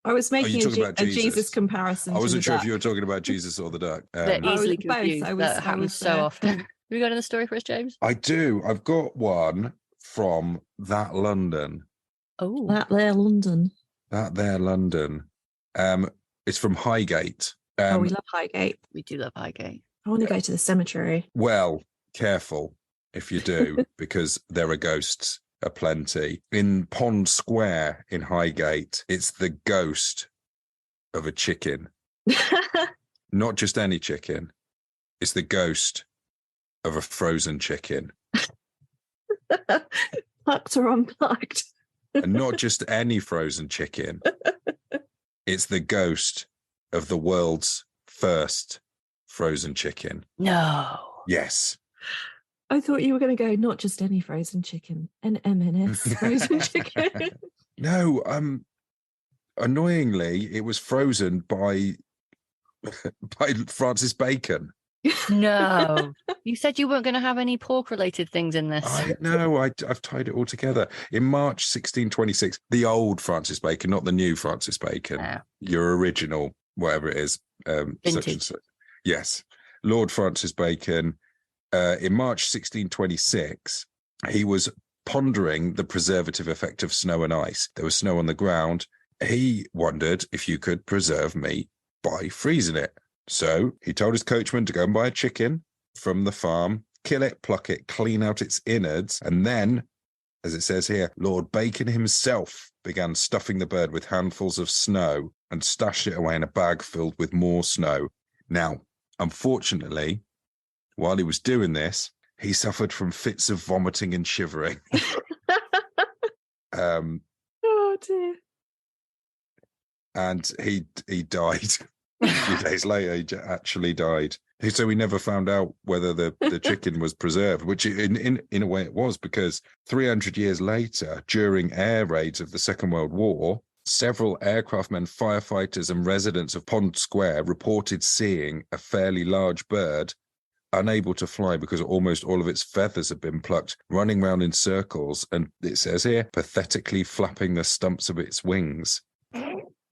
I was making a Jesus comparison. I wasn't sure if you were talking about Jesus or the duck. They're easily confused. That happens so often. Have you got another story for us, James? I do. I've got one from That London. Oh, That There London. That There London. It's from Highgate. We love Highgate. We do love Highgate. I want to go to the cemetery. Well, careful if you do, because there are ghosts aplenty. In Pond Square in Highgate, it's the ghost of a chicken. Not just any chicken. It's the ghost of a frozen chicken. Plucked or unplugged. And not just any frozen chicken. It's the ghost of the world's first frozen chicken. No. Yes. I thought you were going to go, not just any frozen chicken, an M&S frozen chicken. No, annoyingly, it was frozen by By Francis Bacon. No, you said you weren't going to have any pork-related things in this. I know. I've tied it all together. In March 1626, the old Francis Bacon, not the new Francis Bacon, your original, whatever it is. Such and such. Yes. Lord Francis Bacon, in March 1626, he was pondering the preservative effect of snow and ice. There was snow on the ground. He wondered if you could preserve meat by freezing it. So he told his coachman to go and buy a chicken from the farm, kill it, pluck it, clean out its innards, and then, as it says here, Lord Bacon himself began stuffing the bird with handfuls of snow and stashed it away in a bag filled with more snow. Now, unfortunately, while he was doing this, he suffered from fits of vomiting and shivering. Oh dear. And he died. A few days later, he actually died. So we never found out whether the chicken was preserved, which in a way it was, because 300 years later, during air raids of the Second World War, several aircraftmen, firefighters, and residents of Pond Square reported seeing a fairly large bird, unable to fly because almost all of its feathers had been plucked, running round in circles, and it says here, pathetically flapping the stumps of its wings.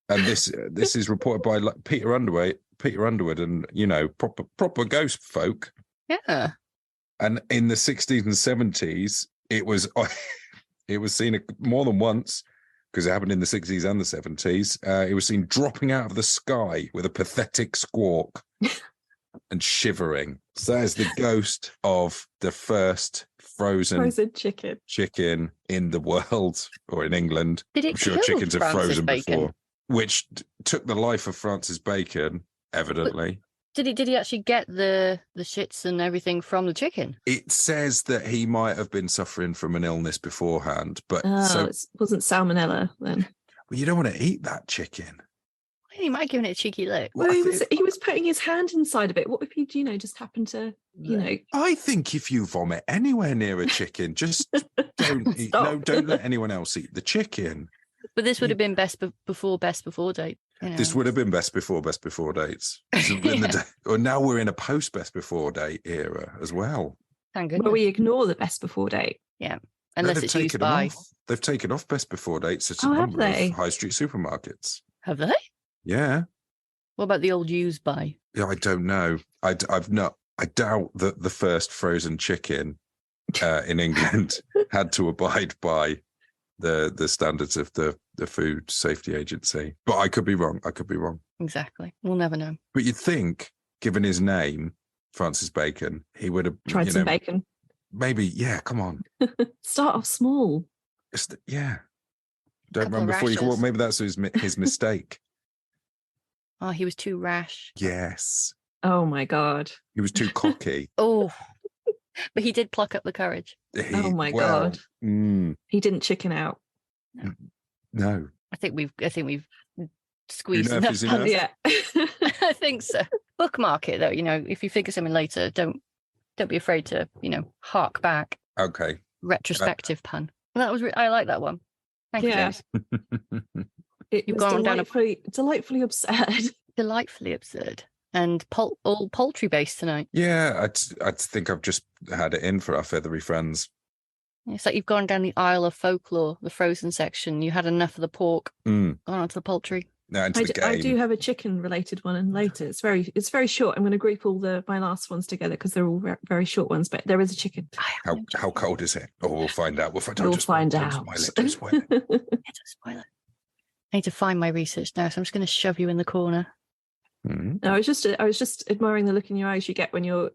And this is reported by Peter Underwood, and proper ghost folk. Yeah. And in the 60s and 70s, it was seen more than once, because it happened in the 60s and the 70s. It was seen dropping out of the sky with a pathetic squawk and shivering. So that is the ghost of the first frozen chicken in the world, or in England. I'm sure chickens are frozen before. Which took the life of Francis Bacon, evidently. But did he actually get the shits and everything from the chicken? It says that he might have been suffering from an illness beforehand, but it wasn't salmonella then. Well, you don't want to eat that chicken. Well, he might have given it a cheeky lick. Well, he was putting his hand inside of it. What if he, just happened to, I think if you vomit anywhere near a chicken, just don't eat. No, don't let anyone else eat the chicken. But this would have been best before date. This would have been best before dates. Or now we're in a post best before date era as well. Thank goodness. Where we ignore the best before date. Yeah, unless it's used by. They've taken off best before dates at a number of high street supermarkets. Have they? Yeah. What about the old used by? Yeah, I don't know. I doubt that the first frozen chicken in England had to abide by the standards of the Food Safety Agency. But I could be wrong. Exactly. We'll never know. But you'd think, given his name, Francis Bacon, he would have tried some bacon. Maybe, yeah, come on. Start off small. Yeah. Don't run before you can walk. Maybe that's his mistake. Oh, he was too rash. Yes. Oh my God. He was too cocky. Oh. But he did pluck up the courage. God. He didn't chicken out. No. I think we've squeezed enough. Yeah. I think so. Bookmark it though, if you figure something later, don't be afraid to, hark back. Okay. Retrospective pun. Well, I like that one. Thank you, James. You've gone delightfully absurd. Delightfully absurd. And all poultry based tonight. Yeah, I think I've just had it in for our feathery friends. It's like you've gone down the aisle of folklore, the frozen section. You had enough of the pork. Gone on to the poultry. No, into the game. I do have a chicken related one, and later it's very short. I'm going to group all my last ones together because they're all very short ones. But there is a chicken. How cold is it? Oh, we'll find out. We'll find out. Don't spoil it. I need to find my research now, so I'm just going to shove you in the corner. No, I was just admiring the look in your eyes you get when you're,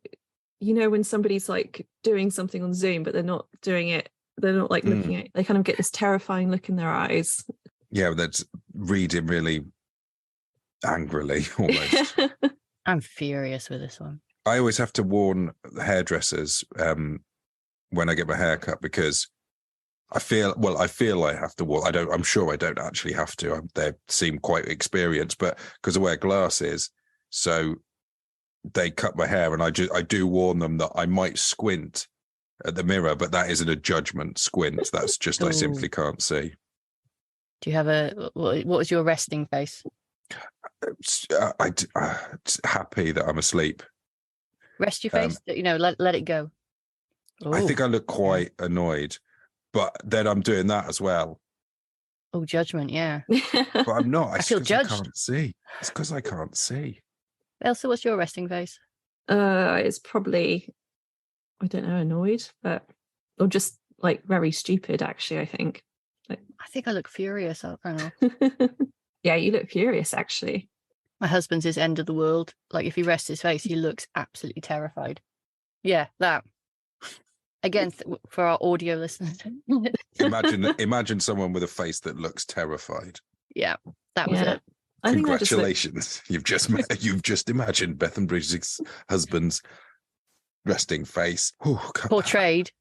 when somebody's like doing something on Zoom, but they're not doing it. They're not like looking at it. They kind of get this terrifying look in their eyes. Yeah, that's reading really angrily almost. I'm furious with this one. I always have to warn hairdressers when I get my hair cut because I feel I have to walk. I'm sure I don't actually have to. They seem quite experienced, but because I wear glasses, so they cut my hair, and I do warn them that I might squint at the mirror, but that isn't a judgment squint. That's just I simply can't see. Do you have what is your resting face? Happy that I'm asleep. Rest your face, let it go. Ooh. I think I look quite annoyed, but then I'm doing that as well. Oh, judgment, yeah. But I'm not. I feel judged. I can't see. It's because I can't see. Elsa, what's your resting face? It's probably, I don't know, annoyed, or just like very stupid, actually, I think. I think I look furious. I don't know. Yeah, you look furious, actually. My husband's is end of the world. Like, if he rests his face, he looks absolutely terrified. Yeah, that. Again, for our audio listeners. Imagine someone with a face that looks terrified. Yeah, that was it. Congratulations. You've just imagined Beth and Briggs' husband's resting face. Portrayed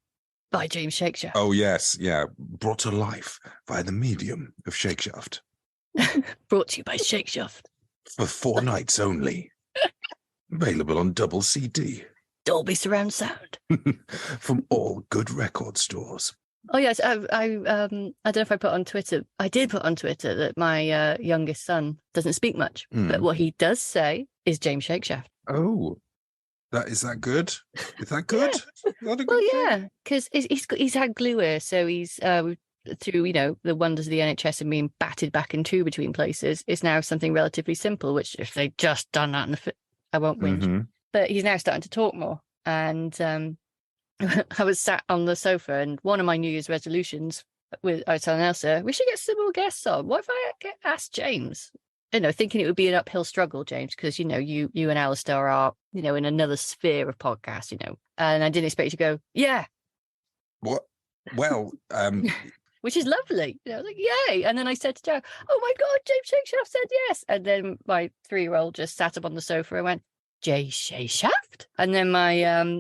by James Shakeshaft. Oh, yes. Yeah. Brought to life by the medium of Shakeshaft. Brought to you by Shakeshaft. For 4 nights only. Available on double CD. Dolby surround sound. From all good record stores. Oh, yes. I don't know if I put on Twitter. I did put on Twitter that my youngest son doesn't speak much. But what he does say is James Shakeshaft. Oh, is that good? Is that good? Yeah. Yeah, because he's had glue ear, so he's through the wonders of the NHS and being batted back and two between places. It's now something relatively simple. Which if they'd just done that, I won't whinge. Mm-hmm. But he's now starting to talk more, and I was sat on the sofa, and one of my New Year's resolutions I was telling Elsa, we should get some more guests on. What if I asked James? Thinking it would be an uphill struggle, James, because you and Alasdair are in another sphere of podcasts, and I didn't expect you to go, yeah. What? Well, which is lovely. I was like, yay. And then I said to Joe, oh my God, James Shakeshaft said yes. And then my 3-year-old just sat up on the sofa and went, James Shakeshaft? And then my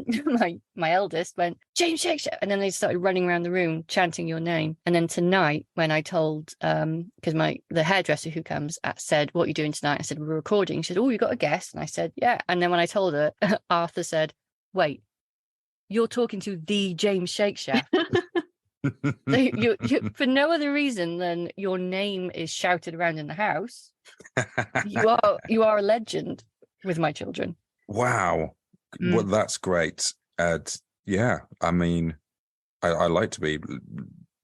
my eldest went, James Shakeshaft. And then they started running around the room chanting your name. And then tonight, when I told, because the hairdresser who comes said, what are you doing tonight? I said, we're recording. She said, oh, you got a guest? And I said, yeah. And then when I told her, Arthur said, wait, you're talking to the James Shakeshaft. you for no other reason than your name is shouted around in the house. You are a legend with my children. Wow. Well, that's great. Yeah, I mean, I like to be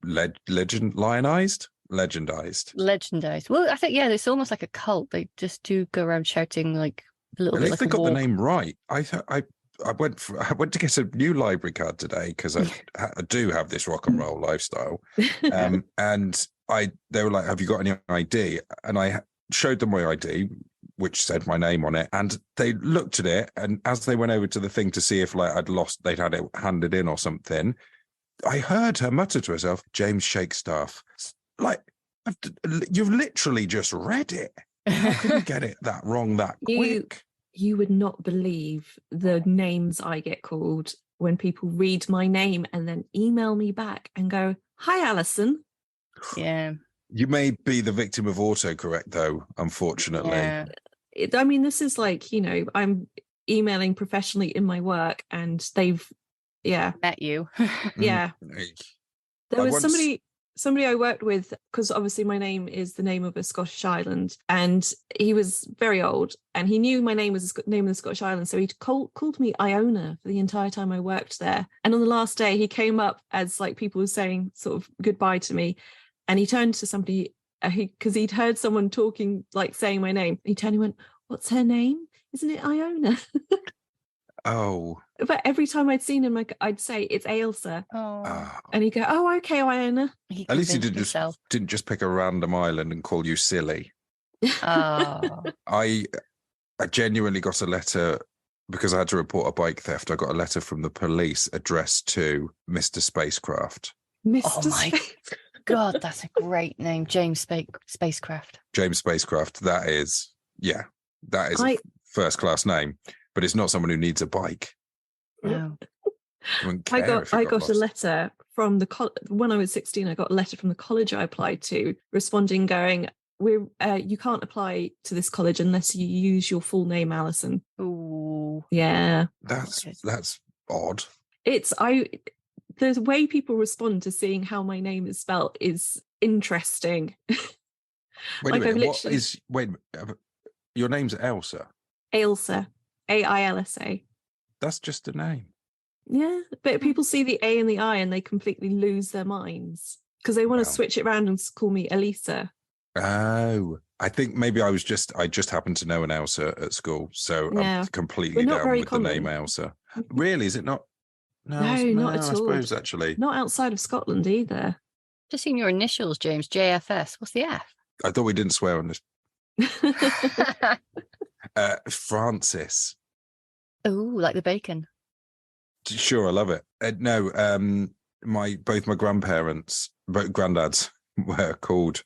legendized. Well, I think, yeah, it's almost like a cult. They just do go around shouting like a little bit like a they got the name right. I went to get a new library card today because I do have this rock and roll lifestyle. And they were like, have you got any ID? And I showed them my ID, which said my name on it. And they looked at it. And as they went over to the thing to see if they'd had it handed in or something, I heard her mutter to herself, James Shakeshaft. Like, you've literally just read it. How could you get it that wrong that quick? You would not believe the names I get called when people read my name and then email me back and go, hi, Alison. Yeah. You may be the victim of autocorrect, though, unfortunately. Yeah. I mean, this is like, I'm emailing professionally in my work and they've, met you. Yeah. There was somebody I worked with, because obviously my name is the name of a Scottish island, and he was very old and he knew my name was the name of the Scottish island, so he called me Iona for the entire time I worked there. And on the last day he came up as like people were saying sort of goodbye to me, and he turned to somebody because he'd heard someone talking, like saying my name. He turned and went, what's her name? Isn't it Iona? Oh. But every time I'd seen him, I'd say, it's Ailsa. Oh. And he'd go, oh, okay, Iona. At least he didn't just pick a random island and call you silly. Oh. I genuinely got a letter because I had to report a bike theft. I got a letter from the police addressed to Mr. Spacecraft. Oh my God, that's a great name. James Spacecraft. James Spacecraft. That is a first-class name. But it's not someone who needs a bike. No. I got a letter from when I was 16. I got a letter from the college I applied to, responding, going, you can't apply to this college unless you use your full name, Alison. Ooh. Yeah. That's odd. The way people respond to seeing how my name is spelt is interesting. Wait a minute. Your name's Elsa? Ailsa. Ailsa. That's just a name. Yeah, but people see the A and the I and they completely lose their minds because they want to switch it around and call me Elisa. Oh, I think maybe I just happened to know an Elsa at school, so I'm completely down with the name Elsa. Really? Is it not? No, not at all. I suppose actually. Not outside of Scotland either. Just seen your initials, James. JFS. What's the F? I thought we didn't swear on this. Francis. Oh, like the bacon. Sure, I love it. No, both my grandparents, both granddads were called.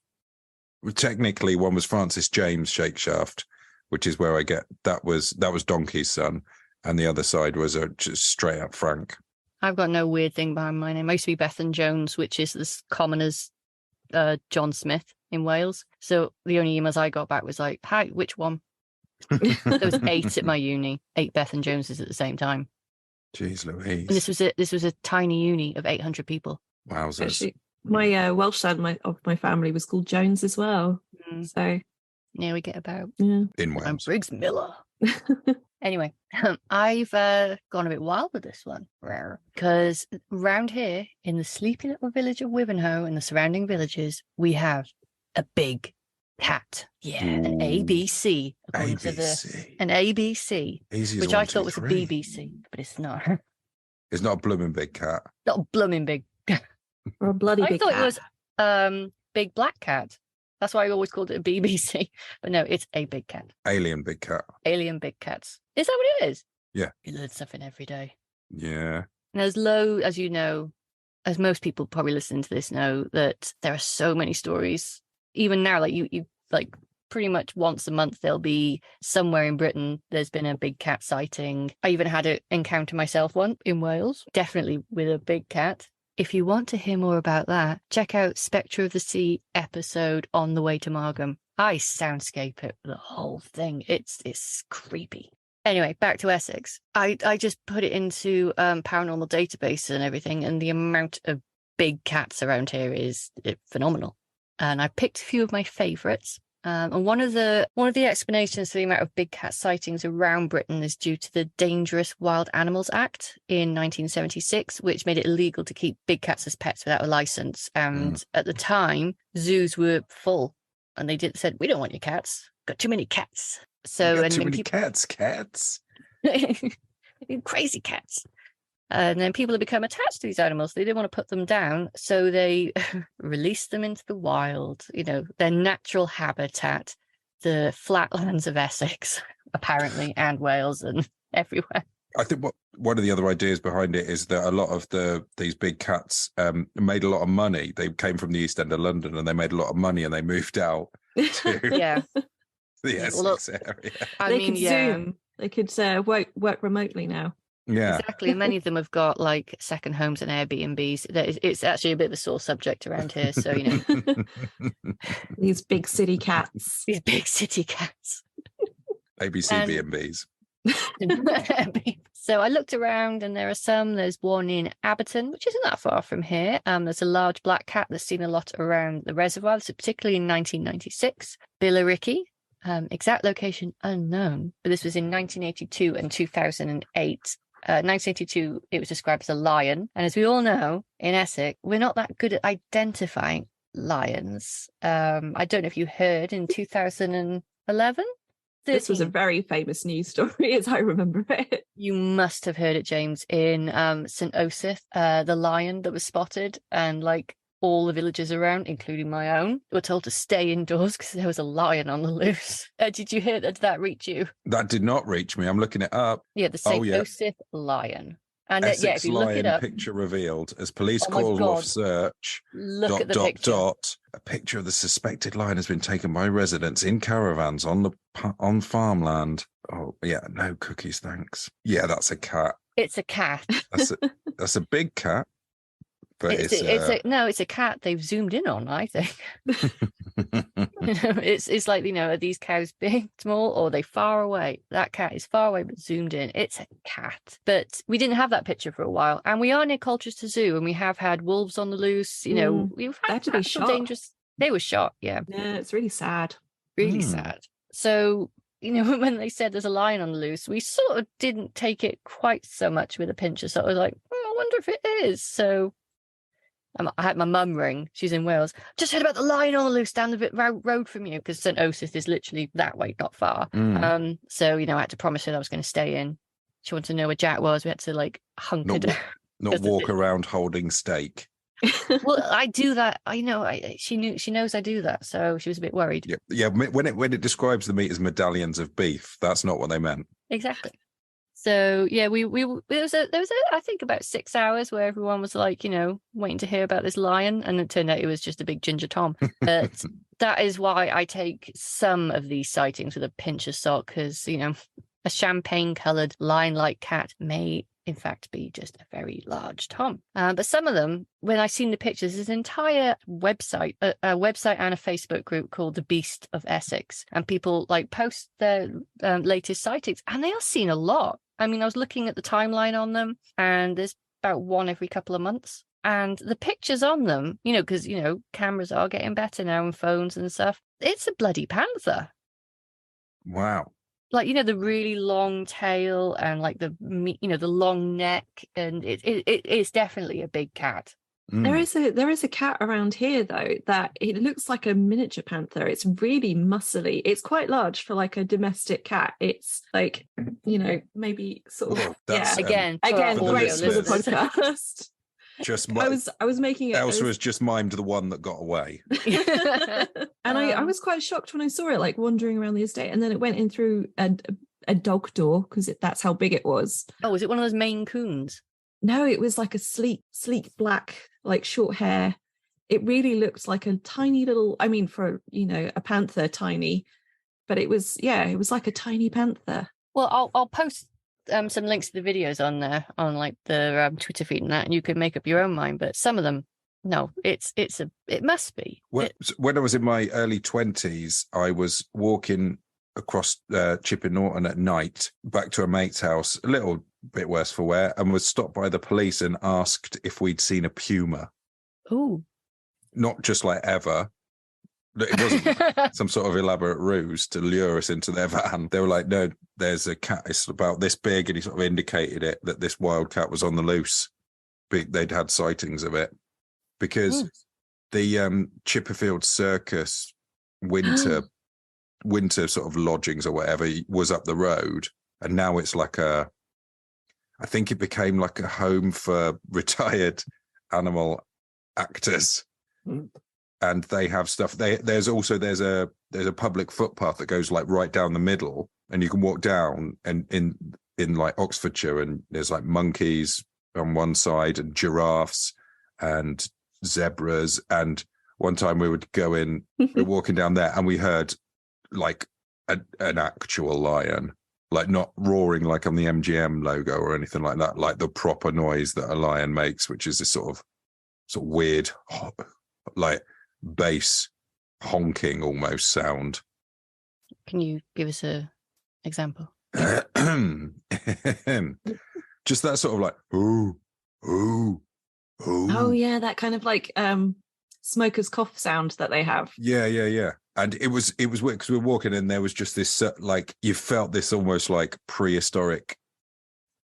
Technically, one was Francis James Shakeshaft, which is where I get that was Donkey's son, and the other side was just straight up Frank. I've got no weird thing behind my name. I used to be Bethan Jones, which is as common as John Smith in Wales. So the only emails I got back was like, "Hi, which one?" There was 8 at my uni, 8 Bethan Joneses at the same time. Jeez Louise! And this was a tiny uni of 800 people. Wowzers! Actually, my Welsh side of my family was called Jones as well. So yeah, we get about in Wales. I'm Briggs-Miller. Anyway, I've gone a bit wild with this one because round here in the sleepy little village of Wivenhoe and the surrounding villages, we have a big cat. Yeah, an ABC, according to an ABC, which I thought was a BBC, but it's not. It's not a blooming big cat. Not a blooming big cat. Or a bloody big cat. I thought it was big black cat. That's why I always called it a BBC. But no, it's a big cat. Alien big cat. Alien big cats. Is that what it is? Yeah. You learn something every day. Yeah. And as you know, as most people probably listening to this know, that there are so many stories. Even now, like you like pretty much once a month, there'll be somewhere in Britain, there's been a big cat sighting. I even had an encounter myself one in Wales, definitely with a big cat. If you want to hear more about that, check out Spectre of the Sea episode on the way to Margam. I soundscape it, the whole thing. It's creepy. Anyway, back to Essex. I just put it into paranormal database and everything, and the amount of big cats around here is phenomenal. And I picked a few of my favourites. And one of the explanations for the amount of big cat sightings around Britain is due to the Dangerous Wild Animals Act in 1976, which made it illegal to keep big cats as pets without a license. And at the time, zoos were full, and they said, "We don't want your cats. Got too many cats." So too many cats. Crazy cats. And then people have become attached to these animals. They didn't want to put them down, so they released them into the wild, their natural habitat, the flatlands of Essex, apparently, and Wales and everywhere. I think one of the other ideas behind it is that a lot of these big cats made a lot of money. They came from the East End of London and they made a lot of money and they moved out to the Essex area. They could Zoom. They could work remotely now. Yeah, exactly. Many of them have got like second homes and Airbnbs. It's actually a bit of a sore subject around here. So, these big city cats. These big city cats. ABC B&Bs. So I looked around and there's one in Abberton, which isn't that far from here. There's a large black cat that's seen a lot around the reservoir, so particularly in 1996. Billericay, exact location unknown, but this was in 1982 and 2008. 1982, it was described as a lion. And as we all know, in Essex, we're not that good at identifying lions. I don't know if you heard in 2011. This was a very famous news story, as I remember it. You must have heard it, James, in St. Osyth, the lion that was spotted, and like all the villages around, including my own, were told to stay indoors because there was a lion on the loose. Did you hear that? Did that reach you? That did not reach me. I'm looking it up. Yeah, the St. Osyth lion. And Essex if you lion look it up, picture revealed as police call off search. Look at the picture. A picture of the suspected lion has been taken by residents in caravans on farmland. Oh yeah, no cookies, thanks. Yeah, that's a cat. It's a cat. That's a big cat. But it's a cat they've zoomed in on, I think. It's like, are these cows big, small, or are they far away? That cat is far away but zoomed in. It's a cat. But we didn't have that picture for a while. And we are near Colchester Zoo, and we have had wolves on the loose. We've had to be shot. dangerous. They were shot, yeah. Yeah, it's really sad. Really sad. So, when they said there's a lion on the loose, we sort of didn't take it quite so much with a pinch of salt. I was like, I wonder if it is. So I had my mum ring. She's in Wales. Just heard about the lion on the loose down the road from you, because St. Osyth is literally that way, not far. So, I had to promise her that I was going to stay in. She wanted to know where Jack was. We had to hunker down. Not walk around holding steak. Well, I do that. She knows I do that, so she was a bit worried. Yeah. When it describes the meat as medallions of beef, that's not what they meant. Exactly. So yeah, there was I think about 6 hours where everyone was waiting to hear about this lion, and it turned out it was just a big ginger Tom. But that is why I take some of these sightings with a pinch of salt, because a champagne-coloured lion-like cat may in fact be just a very large Tom. But some of them, when I've seen the pictures, there's an entire website, a website and a Facebook group called The Beast of Essex, and people post their latest sightings, and they are seen a lot. I mean, I was looking at the timeline on them, and there's about one every couple of months. And the pictures on them, because, cameras are getting better now and phones and stuff. It's a bloody panther. Wow. The really long tail and the long neck, and it's definitely a big cat. There is a cat around here though that it looks like a miniature panther. It's really muscly. It's quite large for a domestic cat. It's maybe sort of again great for the podcast. I was making it. Elsa has just mimed the one that got away. And I was quite shocked when I saw it wandering around the estate, and then it went in through a dog door, because that's how big it was. Oh, was it one of those Maine Coons? No, it was a sleek black, short hair. It really looked like a tiny little, for a panther, tiny, but it was like a tiny panther. Well, I'll post some links to the videos on there on the Twitter feed and that, and you can make up your own mind. But some of them, no, it must be. When I was in my early 20s, I was walking across Chipping Norton at night back to a mate's house, a little bit worse for wear, and was stopped by the police and asked if we'd seen a puma. Oh, not just ever. It wasn't some sort of elaborate ruse to lure us into their van. They were like, no, there's a cat, it's about this big, and he sort of indicated it that this wild cat was on the loose. They'd had sightings of it because the Chipperfield Circus winter sort of lodgings or whatever was up the road, and now it's I think it became a home for retired animal actors. And they have stuff. There's a public footpath that goes right down the middle, and you can walk down, and in Oxfordshire, and there's monkeys on one side and giraffes and zebras. And one time we would go in, we're walking down there, and we heard an actual lion, not roaring like on the MGM logo or anything like that, the proper noise that a lion makes, which is this sort of weird, bass honking almost sound. Can you give us a example? Just that sort of ooh, ooh, ooh. Oh yeah, that kind of smoker's cough sound that they have. Yeah. And it was weird because we were walking, and there was just this you felt this almost prehistoric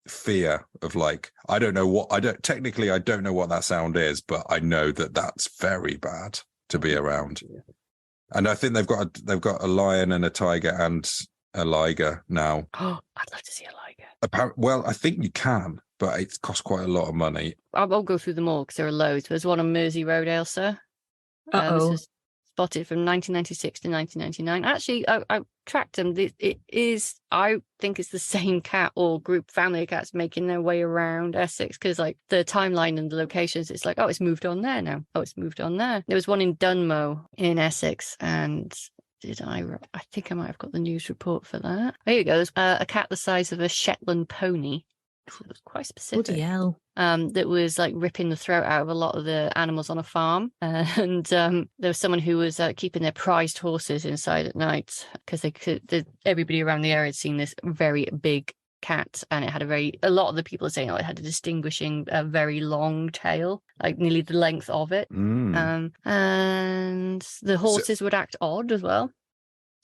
fear of I don't know what I don't know what that sound is, but I know that that's very bad to be around. And I think they've got a lion and a tiger and a liger now. Oh, I'd love to see a liger. Well, I think you can, but it costs quite a lot of money. I'll go through them all because there are loads. There's one on Mersey Road, Ailsa. This was spotted from 1996 to 1999. Actually, I tracked them. It is, I think it's the same cat or group family of cats making their way around Essex, because the timeline and the locations, it's it's moved on there now. Oh, it's moved on there. There was one in Dunmow in Essex, and I think I might have got the news report for that. There you go. There's a cat the size of a Shetland pony. It was quite specific. Bloody hell. That was ripping the throat out of a lot of the animals on a farm. And there was someone who was keeping their prized horses inside at night because everybody around the area had seen this very big cat, and it had a lot of the people are saying it had a distinguishing, very long tail, like nearly the length of it. And the horses would act odd as well.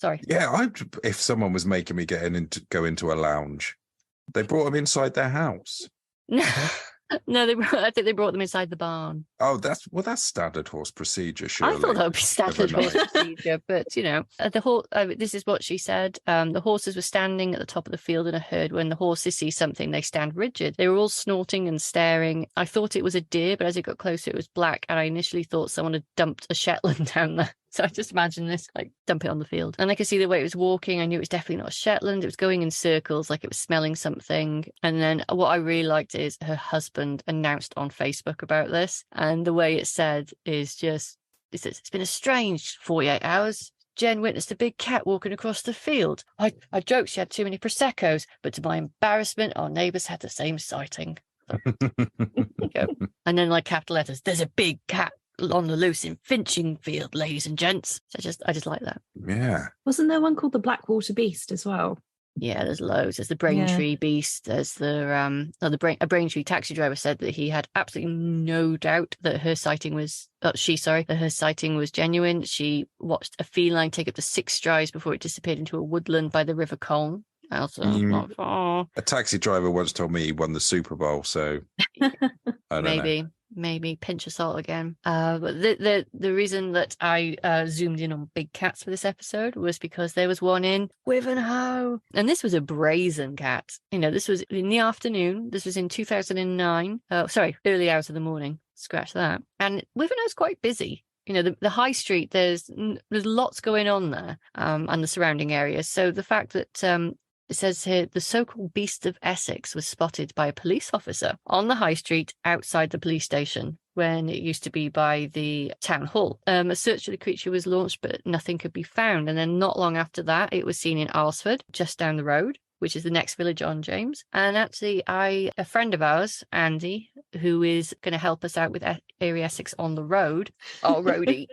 Sorry. Yeah, if someone was making me go into a lounge, they brought them inside their house. No, I think they brought them inside the barn. Oh, that's standard horse procedure, surely. I thought that would be standard horse procedure, but this is what she said. The horses were standing at the top of the field in a herd. When the horses see something, they stand rigid. They were all snorting and staring. I thought it was a deer, but as it got closer, it was black, and I initially thought someone had dumped a Shetland down there. So I just imagine this, like, dump it on the field. And I could see the way it was walking. I knew it was definitely not a Shetland. It was going in circles, like it was smelling something. And then what I really liked is her husband announced on Facebook about this. And the way it said is just, it says, it's been a strange 48 hours. Jen witnessed a big cat walking across the field. I joked she had too many Prosecco's, but to my embarrassment, our neighbours had the same sighting. And then, like, capital letters, there's a big cat on the loose in Finchingfield, ladies and gents. So I just like that. Yeah. Wasn't there one called the Blackwater Beast as well? Yeah, there's loads. There's the Braintree Beast. There's a Braintree taxi driver said that he had absolutely no doubt that her sighting was genuine. She watched a feline take up to 6 strides before it disappeared into a woodland by the River Colne. Also, not far. A taxi driver once told me he won the Super Bowl, so I don't know. Maybe pinch of salt again. But the reason that I zoomed in on big cats for this episode was because there was one in Wivenhoe, and this was a brazen cat. This was in the afternoon. This was in 2009. Early hours of the morning. Scratch that. And Wivenhoe's quite busy. The high street. There's lots going on there, and the surrounding areas. So the fact that it says here, the so-called Beast of Essex was spotted by a police officer on the high street outside the police station when it used to be by the town hall. A search for the creature was launched, but nothing could be found. And then not long after that, it was seen in Alresford, just down the road, which is the next village on, James. And actually, a friend of ours, Andy, who is going to help us out with Eerie Essex on the road, our roadie,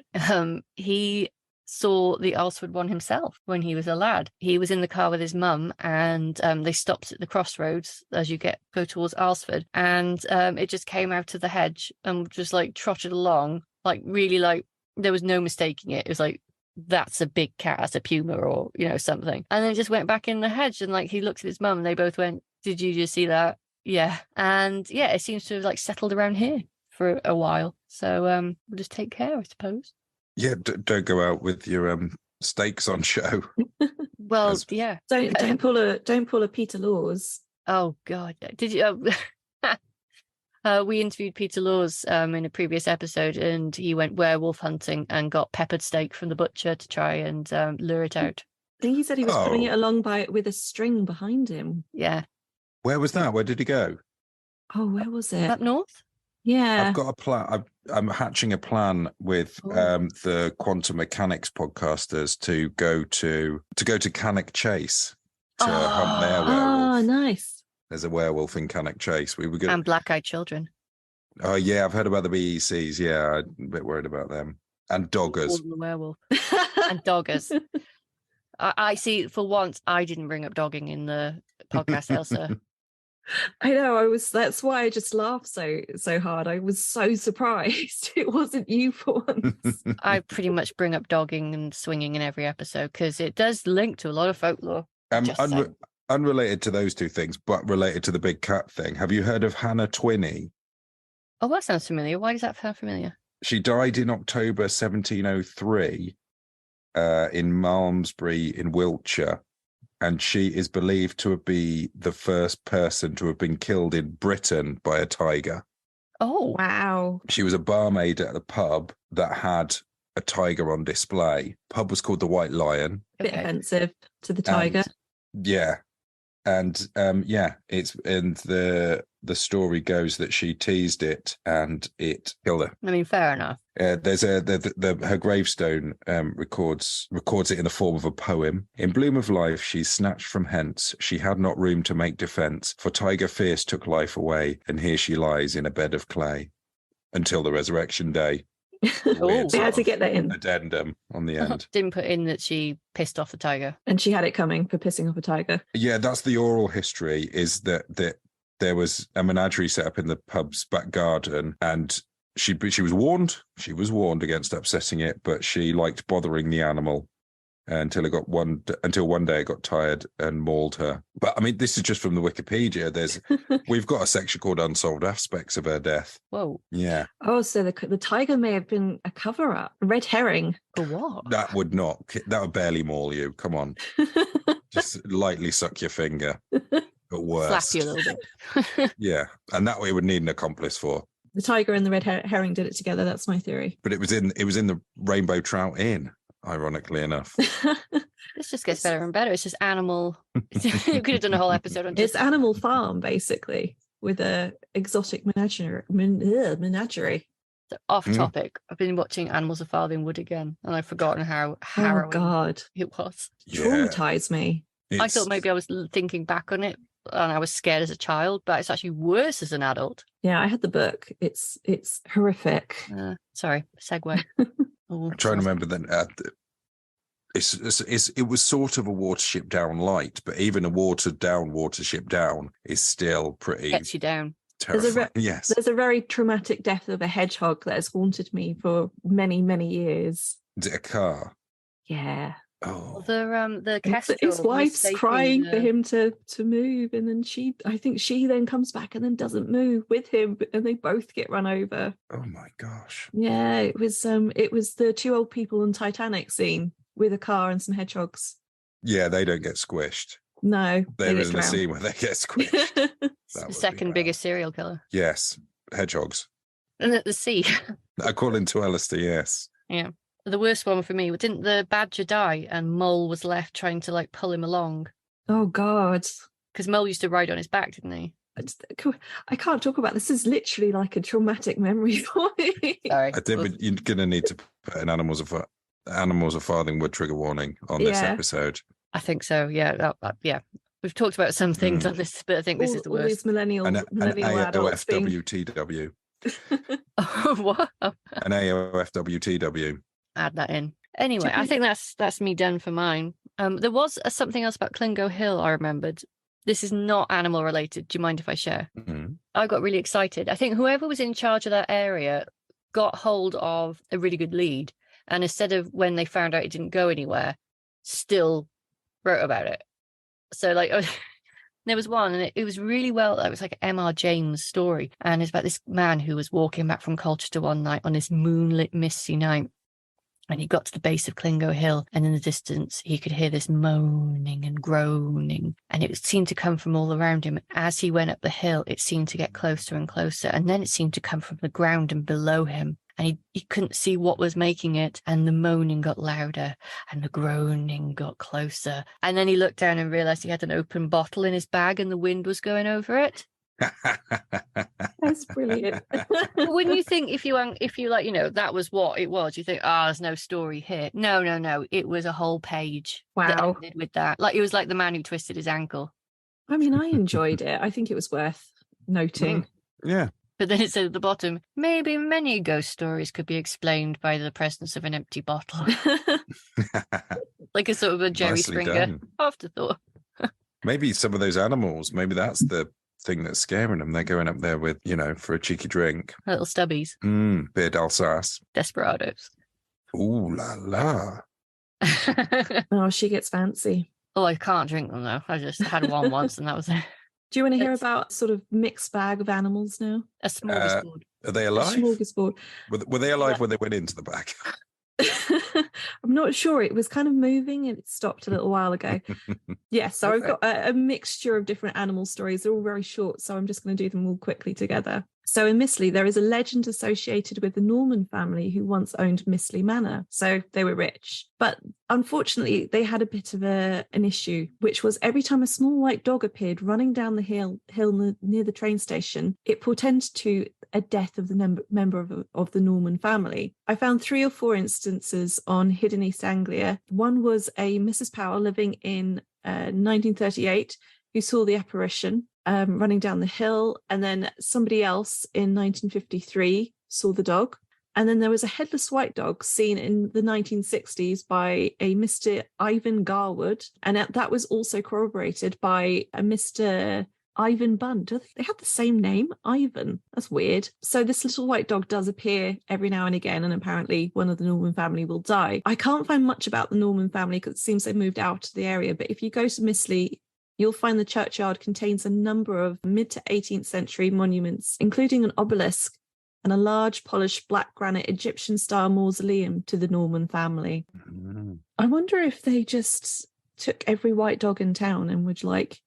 he saw the Alresford one himself when he was a lad. He was in the car with his mum, and they stopped at the crossroads as you go towards Alresford, and it just came out of the hedge and just like trotted along, like really, like there was no mistaking it. It was like, that's a big cat, that's a puma or something. And then just went back in the hedge, and like he looked at his mum and they both went, did you just see that? Yeah. And yeah, it seems to have like settled around here for a while. So we'll just take care, I suppose. Yeah, don't go out with your steaks on show. Well, yeah. Don't pull a Peter Laws. Oh God, did you? We interviewed Peter Laws in a previous episode, and he went werewolf hunting and got peppered steak from the butcher to try and lure it out. I think he said he was putting it along with a string behind him. Yeah. Where was that? Where did he go? Oh, where was it? Up north? Yeah. I've got a plan. I'm hatching a plan with the quantum mechanics podcasters to go to Cannock Chase to hunt their werewolf. Oh, nice. There's a werewolf in Cannock Chase. We were good. And black-eyed children. Oh yeah, I've heard about the BECs. Yeah, I'm a bit worried about them. And doggers. The werewolf. And doggers. I see. For once, I didn't bring up dogging in the podcast, Elsa. I know. That's why I just laughed so hard. I was so surprised it wasn't you for once. I pretty much bring up dogging and swinging in every episode because it does link to a lot of folklore. Unrelated to those two things, but related to the big cat thing. Have you heard of Hannah Twinney? Oh, that sounds familiar. Why does that sound familiar? She died in October 1703 in Malmesbury in Wiltshire. And she is believed to be the first person to have been killed in Britain by a tiger. Oh, wow. She was a barmaid at the pub that had a tiger on display. Pub was called the White Lion. Bit offensive to the tiger. And it's in the story goes that she teased it and it killed her. I mean, fair enough. There's her gravestone records it in the form of a poem. In bloom of life, she's snatched from hence. She had not room to make defence, for tiger fierce took life away, and here she lies in a bed of clay until the resurrection day. Weird They had to sort get that of in. addendum on the end. Didn't put in that she pissed off the tiger. And she had it coming for pissing off a tiger. Yeah, that's the oral history, is that there was a menagerie set up in the pub's back garden, and she was warned. She was warned against upsetting it, but she liked bothering the animal until one day it got tired and mauled her. But I mean, this is just from the Wikipedia. We've got a section called Unsolved Aspects of her death. Whoa. Yeah. Oh, so the tiger may have been a cover-up, a red herring. For what? That would barely maul you. Come on. Just lightly suck your finger. At worst. Slap you a little bit. Yeah. And that way would need an accomplice for. The tiger and the red herring did it together. That's my theory. But it was in the Rainbow Trout Inn, ironically enough. This just gets better and better. It's just animal. You could have done a whole episode on It's Animal Farm, basically, with a exotic menagerie. So off topic. I've been watching Animals of Farthingwood again, and I've forgotten how harrowing it was. Traumatized me. I thought maybe I was thinking back on it and I was scared as a child, but it's actually worse as an adult. Yeah, I had the book. It's horrific. Sorry, segue. I'm trying to remember that. It was sort of a Watership Down light, but even a Watership Down is still pretty. Gets you down. Terrifying. Yes. There's a very traumatic death of a hedgehog that has haunted me for many, many years. Is it a car? Yeah. Oh. The kestrel. His wife's crying for him to move, and then I think she then comes back and then doesn't move with him, and they both get run over. Oh my gosh. Yeah, it was the two old people in Titanic scene with a car and some hedgehogs. Yeah, they don't get squished. No. There isn't a scene where they get squished. The second biggest serial killer. Yes, hedgehogs. And at the sea. According to Alasdair, yes. Yeah. The worst one for me, didn't the badger die and Mole was left trying to pull him along? Oh, God. Because Mole used to ride on his back, didn't he? I can't talk about this. This is literally like a traumatic memory for me. Sorry. I think you're going to need to put an Animals of Farthingwood trigger warning on this episode. I think so, yeah. Yeah. We've talked about some things on this, but I think this is the worst. All these millennial adults AOFWTW. What? An AOFWTW. Add that in. Anyway, I think that's me done for mine. There was something else about Clingo Hill I remembered. This is not animal related. Do you mind if I share? Mm-hmm. I got really excited. I think whoever was in charge of that area got hold of a really good lead. And instead of when they found out it didn't go anywhere, still wrote about it. So there was one, and it was really well. It was like an M.R. James story, and it's about this man who was walking back from Colchester one night on this moonlit, misty night, and he got to the base of Clingo Hill, and in the distance he could hear this moaning and groaning, and it seemed to come from all around him. As he went up the hill, it seemed to get closer and closer, and then it seemed to come from the ground and below him. And he couldn't see what was making it. And the moaning got louder and the groaning got closer. And then he looked down and realized he had an open bottle in his bag and the wind was going over it. That's brilliant. Wouldn't you think if you that was what it was, you think, there's no story here. No. It was a whole page. Wow. That ended with that. It was like the man who twisted his ankle. I mean, I enjoyed it. I think it was worth noting. Yeah. But then it said at the bottom, maybe many ghost stories could be explained by the presence of an empty bottle. Like a sort of a Jerry Springer afterthought. Maybe some of those animals, maybe that's the thing that's scaring them. They're going up there with, for a cheeky drink. Little stubbies. Beer d'Alsace. Desperados. Ooh la la. Oh, she gets fancy. Oh, I can't drink them though. I just had one once and that was it. Do you want to hear about sort of mixed bag of animals now? A smorgasbord. Are they alive? A smorgasbord. Were they alive when they went into the bag? I'm not sure. It was kind of moving and it stopped a little while ago. So I've got a mixture of different animal stories. They're all very short, so I'm just going to do them all quickly together. So in Mistley, there is a legend associated with the Norman family who once owned Mistley Manor. So they were rich. But unfortunately, they had a bit of an issue, which was every time a small white dog appeared running down the hill near the train station, it portended to a death of the member of the Norman family. I found 3 or 4 instances on Hidden East Anglia. One was a Mrs. Power living in 1938 who saw the apparition running down the hill, and then somebody else in 1953 saw the dog. And then there was a headless white dog seen in the 1960s by a Mr. Ivan Garwood. And that was also corroborated by a Mr. Ivan Bunn. They have the same name, Ivan. That's weird. So this little white dog does appear every now and again, and apparently one of the Norman family will die. I can't find much about the Norman family because it seems they moved out of the area. But if you go to Mistley, you'll find the churchyard contains a number of mid to 18th century monuments, including an obelisk and a large polished black granite Egyptian-style mausoleum to the Norman family. Mm. I wonder if they just took every white dog in town and would like,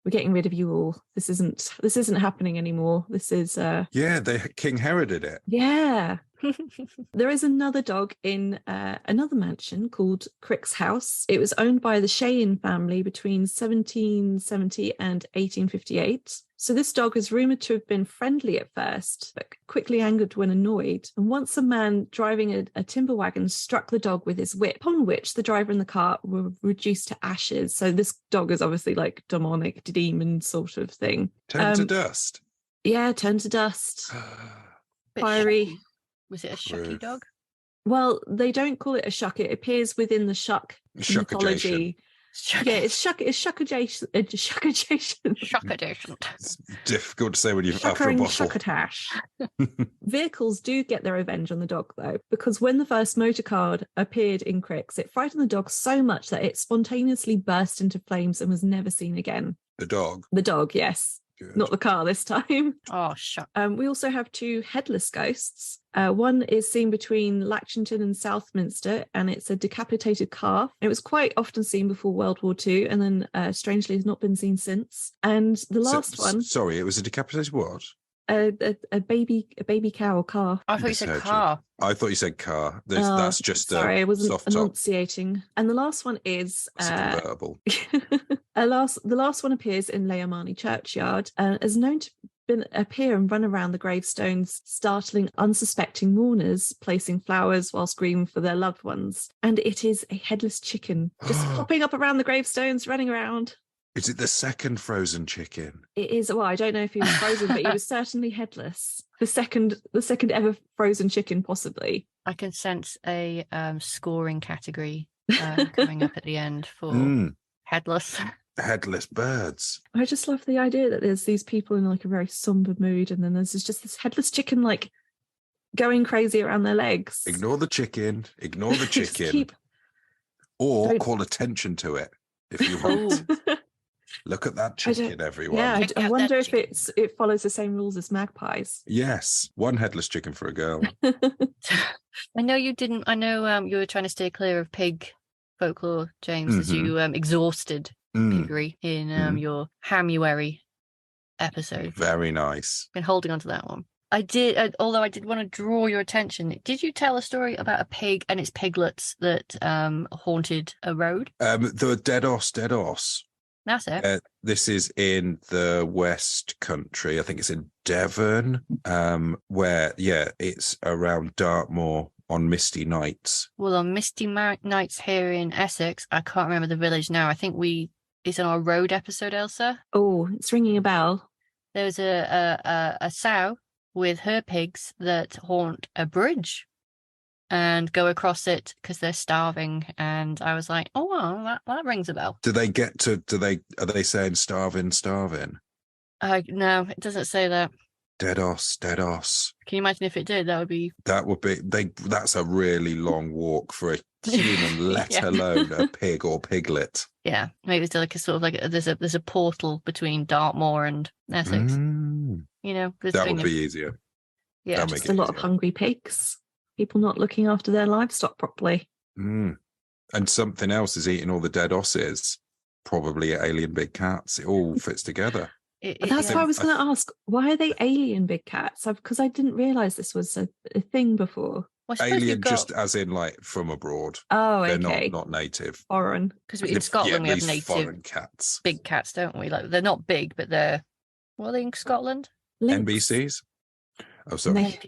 we're getting rid of you all. This isn't happening anymore. This is King Herod did it. Yeah. There is another dog in another mansion called Crick's House. It was owned by the Cheyenne family between 1770 and 1858. So this dog is rumoured to have been friendly at first, but quickly angered when annoyed. And once a man driving a timber wagon struck the dog with his whip, upon which the driver and the cart were reduced to ashes. So this dog is obviously like demonic, demon sort of thing. Turned to dust. Yeah, turned to dust. Fiery. Was it a shucky dog? Well, they don't call it a shuck. It appears within the shuck mythology. Yeah, it's shuck-adjacent. Shuck-adjacent. It's difficult to say when you're after a bottle. Shuckatash. Vehicles do get their revenge on the dog, though, because when the first motor car appeared in Crick's, it frightened the dog so much that it spontaneously burst into flames and was never seen again. The dog? The dog, yes. Good. Not the car this time. Oh, shuck. We also have two headless ghosts. One is seen between Latchington and Southminster, and it's a decapitated calf. It was quite often seen before World War II, and then strangely has not been seen since. And the last one... Sorry, it was a decapitated what? A baby cow or calf. I thought you said car. I thought you said car. That's just sorry, I wasn't soft enunciating. Top. And the last one is convertible. The last one appears in Loremen churchyard and is known to appear and run around the gravestones, startling unsuspecting mourners, placing flowers while screaming for their loved ones. And it is a headless chicken, just popping up around the gravestones, running around. Is it the second frozen chicken? It is. Well, I don't know if he was frozen, but he was certainly headless. The second ever frozen chicken, possibly. I can sense a scoring category coming up at the end for headless. Headless birds. I just love the idea that there's these people in like a very somber mood, and then there's just this headless chicken like going crazy around their legs. Ignore the chicken. Ignore the chicken. Call attention to it if you want. Look at that chicken, everyone. Yeah, I wonder if it follows the same rules as magpies. Yes, one headless chicken for a girl. I know you didn't. I know you were trying to stay clear of pig folklore, James, as you exhausted piggery in your Hamuary episode. Very nice. Been holding on to that one. I did, although I did want to draw your attention. Did you tell a story about a pig and its piglets that haunted a road? The dead os. That's it. This is in the West Country. I think it's in Devon, where, it's around Dartmoor on misty nights. Well, on misty nights here in Essex, I can't remember the village now. I think it's in our road episode, Elsa. Oh, it's ringing a bell. There's a sow with her pigs that haunt a bridge and go across it because they're starving. And I was like, oh, well, that rings a bell. Are they saying starving? No, it doesn't say that. Dead os. Can you imagine if it did? That's a really long walk for a human, let alone a pig or piglet. Yeah, maybe it's like a sort of like there's a portal between Dartmoor and Essex. You know, that would be easier. Yeah, just a lot of hungry pigs. People not looking after their livestock properly. And something else is eating all the dead osses. Probably alien big cats. It all fits together. That's why I was going to ask. Why are they alien big cats? Because I didn't realise this was a thing before. Well, alien, just as in like from abroad. Oh, they're okay. Not native. Foreign. Because in Scotland we have native foreign cats. Big cats, don't we? Like they're not big, but they're. What are they in Scotland? Lynx. NBCs. Oh, sorry.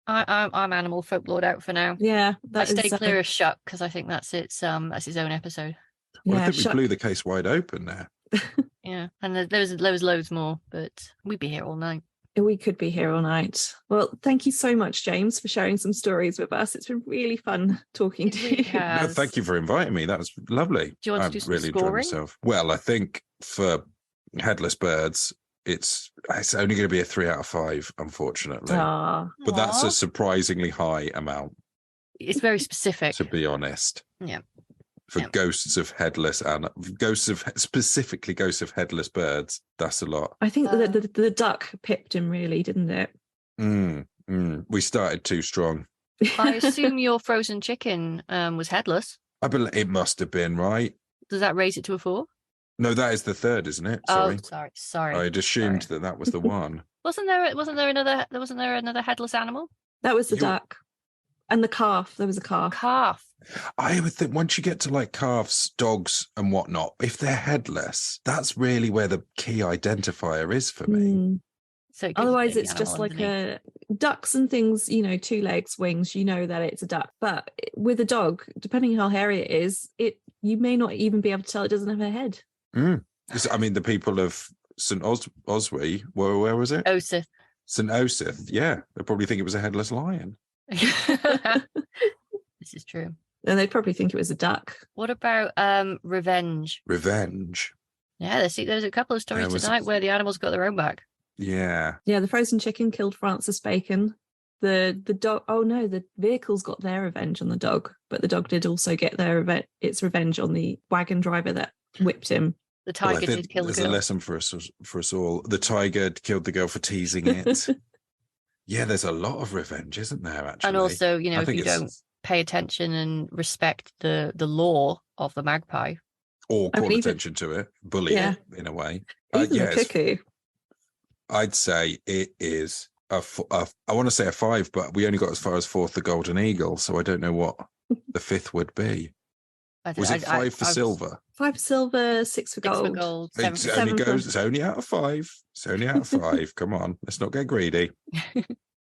I'm animal folklore out for now. Yeah, I stay clear of Shuck because I think that's its own episode. Well, I think we blew the case wide open there. Yeah, and there was loads more, but we'd be here all night. We could be here all night. Well, thank you so much, James, for sharing some stories with us. It's been really fun talking to you. No, thank you for inviting me. That was lovely. Do you want to do some really scoring? enjoyed myself. Well, I think for headless birds, it's only going to be a 3 out of 5, unfortunately. But that's a surprisingly high amount. It's very specific, to be honest. Yeah. For ghosts of headless and specifically ghosts of headless birds, that's a lot. I think the duck pipped him, really, didn't it? We started too strong. I assume your frozen chicken was headless. I believe it must have been, right? Does that raise it to a 4? No, that is the 3rd, isn't it? Sorry. Sorry. I'd assumed that was the one. Wasn't there another headless animal? That was the duck. And the calf. There was a calf. I would think once you get to like calves, dogs and whatnot, if they're headless, that's really where the key identifier is for me. So otherwise it's just like ducks and things, 2 legs, wings, that it's a duck. But with a dog, depending how hairy it is, you may not even be able to tell it doesn't have a head. I mean, the people of St. Oswy, where was it? Osyth. St. Osyth, yeah. They probably think it was a headless lion. This is true. And they'd probably think it was a duck. What about revenge? Revenge. Yeah, there's a couple of stories tonight where the animals got their own back. Yeah. Yeah, the frozen chicken killed Francis Bacon. The dog. Oh no, the vehicles got their revenge on the dog, but the dog did also get its revenge on the wagon driver that whipped him. The tiger did kill the girl. There's a lesson for us all. The tiger killed the girl for teasing it. Yeah, there's a lot of revenge, isn't there? Actually, and also, if you don't pay attention and respect the law of the magpie, or call attention to it, bully it in a way. Even the cuckoo. I'd say it is I want to say a 5, but we only got as far as 4th, the golden eagle, so I don't know what the 5th would be. Was it 5 for silver? 5 for silver, 6 for gold. 6 for gold. It's only out of 5. It's only out of 5. Come on, let's not get greedy.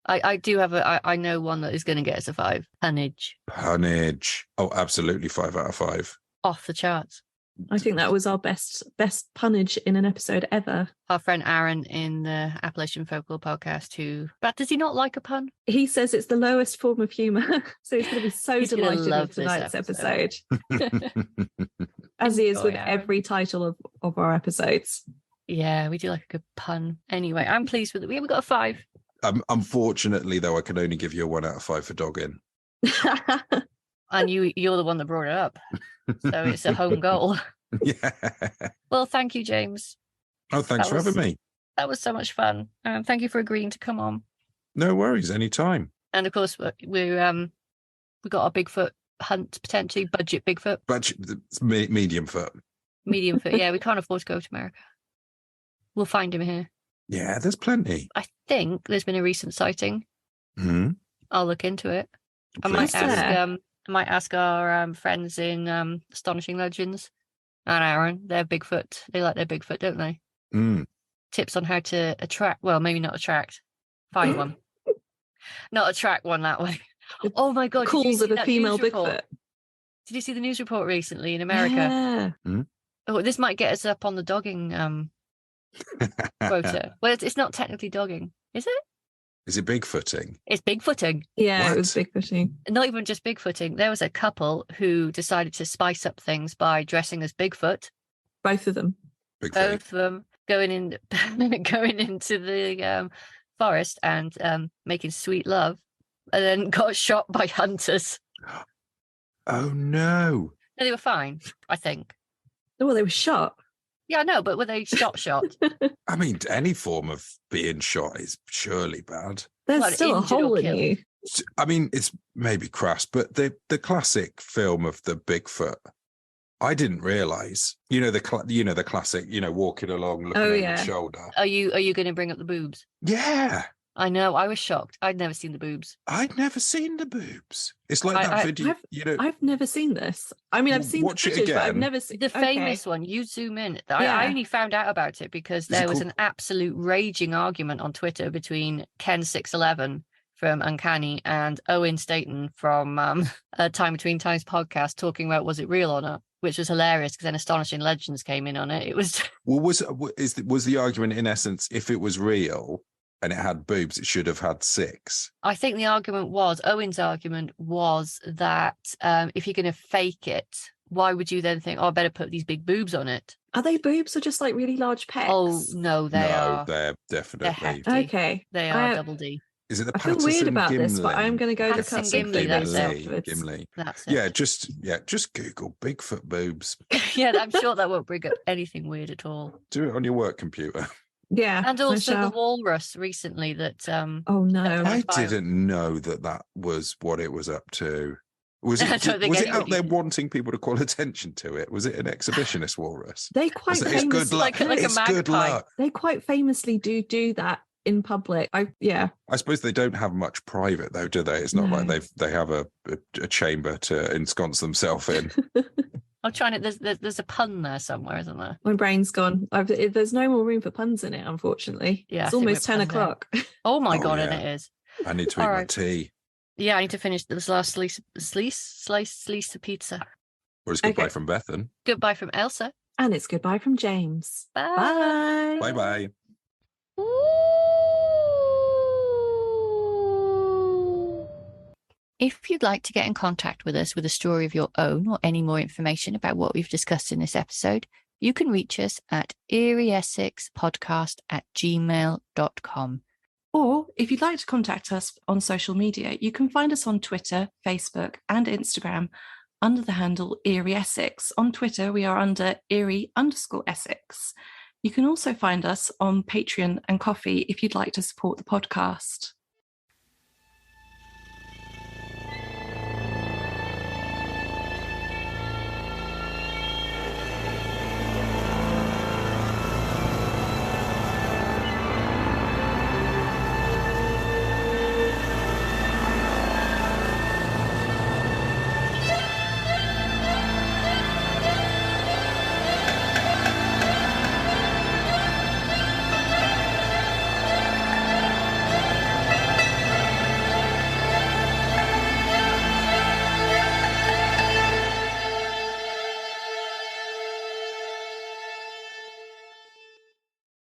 I do have I know one that is going to get us a 5. Punnage. Oh, absolutely 5 out of 5. Off the charts. I think that was our best punnage in an episode ever. Our friend Aaron in the Appalachian Folklore Podcast, but does he not like a pun? He says it's the lowest form of humour, so he's going to be so delighted with tonight's episode. As he is with every title of our episodes. Yeah, we do like a good pun. Anyway, I'm pleased with it. We got a 5. Unfortunately, though, I can only give you a 1 out of 5 for dogging. And you're the one that brought it up. So it's a home goal. Yeah. Well, thank you, James. Oh, thanks for having me. That was so much fun. Thank you for agreeing to come on. No worries, anytime. And of course, we got our Bigfoot hunt, potentially budget Bigfoot. Medium foot. Medium foot, yeah. We can't afford to go to America. We'll find him here. Yeah, there's plenty. I think there's been a recent sighting. Mm-hmm. I'll look into it. I might ask our friends in Astonishing Legends and Aaron. They're Bigfoot. They like their Bigfoot, don't they? Tips on how to attract. Well, maybe not attract. Find one. Not attract one that way. Oh my God! Calls of a female Bigfoot. Did you see the news report recently in America? Yeah. Oh, this might get us up on the dogging quota. Well, it's not technically dogging, is it? Is it bigfooting? It's bigfooting. Yeah, it was bigfooting. Not even just bigfooting. There was a couple who decided to spice up things by dressing as Bigfoot. Both of them. Both of them going into the forest and making sweet love, and then got shot by hunters. Oh no! No, they were fine, I think. Oh, well, they were shot. Yeah, I know, but were they shot? I mean, any form of being shot is surely bad. There's still a hole in you. I mean, it's maybe crass, but the classic film of the Bigfoot, I didn't realise. The classic, walking along, looking over the shoulder. Are you going to bring up the boobs? Yeah. I know. I was shocked. I'd never seen the boobs. I'd never seen the boobs. It's like that video. I've never seen this. I mean, I've seen the footage, but I've never seen the famous one. You zoom in. I only found out about it because there was an absolute raging argument on Twitter between Ken611 from Uncanny and Owen Staten from Time Between Times podcast talking about was it real or not, which was hilarious because then Astonishing Legends came in on it. It was was the argument in essence, if it was real and it had boobs, it should have had 6. I think Owen's argument was that if you're going to fake it, why would you then think, I better put these big boobs on it? Are they boobs or just like really large pecs? Oh, no, they're definitely. They're okay. They are double D. Is it the I feel weird about this, but I'm going to go to Gimli. Gimli. That's it. Just Google Bigfoot boobs. Yeah, I'm sure that won't bring up anything weird at all. Do it on your work computer. Yeah, and also the walrus recently that. Oh no, I didn't know that was what it was up to. Was it out there wanting people to call attention to it? Was it an exhibitionist walrus? They quite famously, it's good luck. Like it's good luck. They quite famously do that in public. I suppose they don't have much private though, do they? It's not like they have a chamber to ensconce themselves in. I'm trying to. There's a pun there somewhere, isn't there? My brain's gone. There's no more room for puns in it, unfortunately. Yeah, it's almost 10 o'clock. Oh my god, and it is. I need to eat my tea. Yeah, I need to finish this last slice of pizza. Or it's goodbye from Bethan. Goodbye from Elsa. And it's goodbye from James. Bye. Bye bye. If you'd like to get in contact with us with a story of your own or any more information about what we've discussed in this episode, you can reach us at eerieessexpodcast@gmail.com. Or if you'd like to contact us on social media, you can find us on Twitter, Facebook and Instagram under the handle Eerie Essex. On Twitter, we are under Eerie_Essex. You can also find us on Patreon and Ko-fi if you'd like to support the podcast.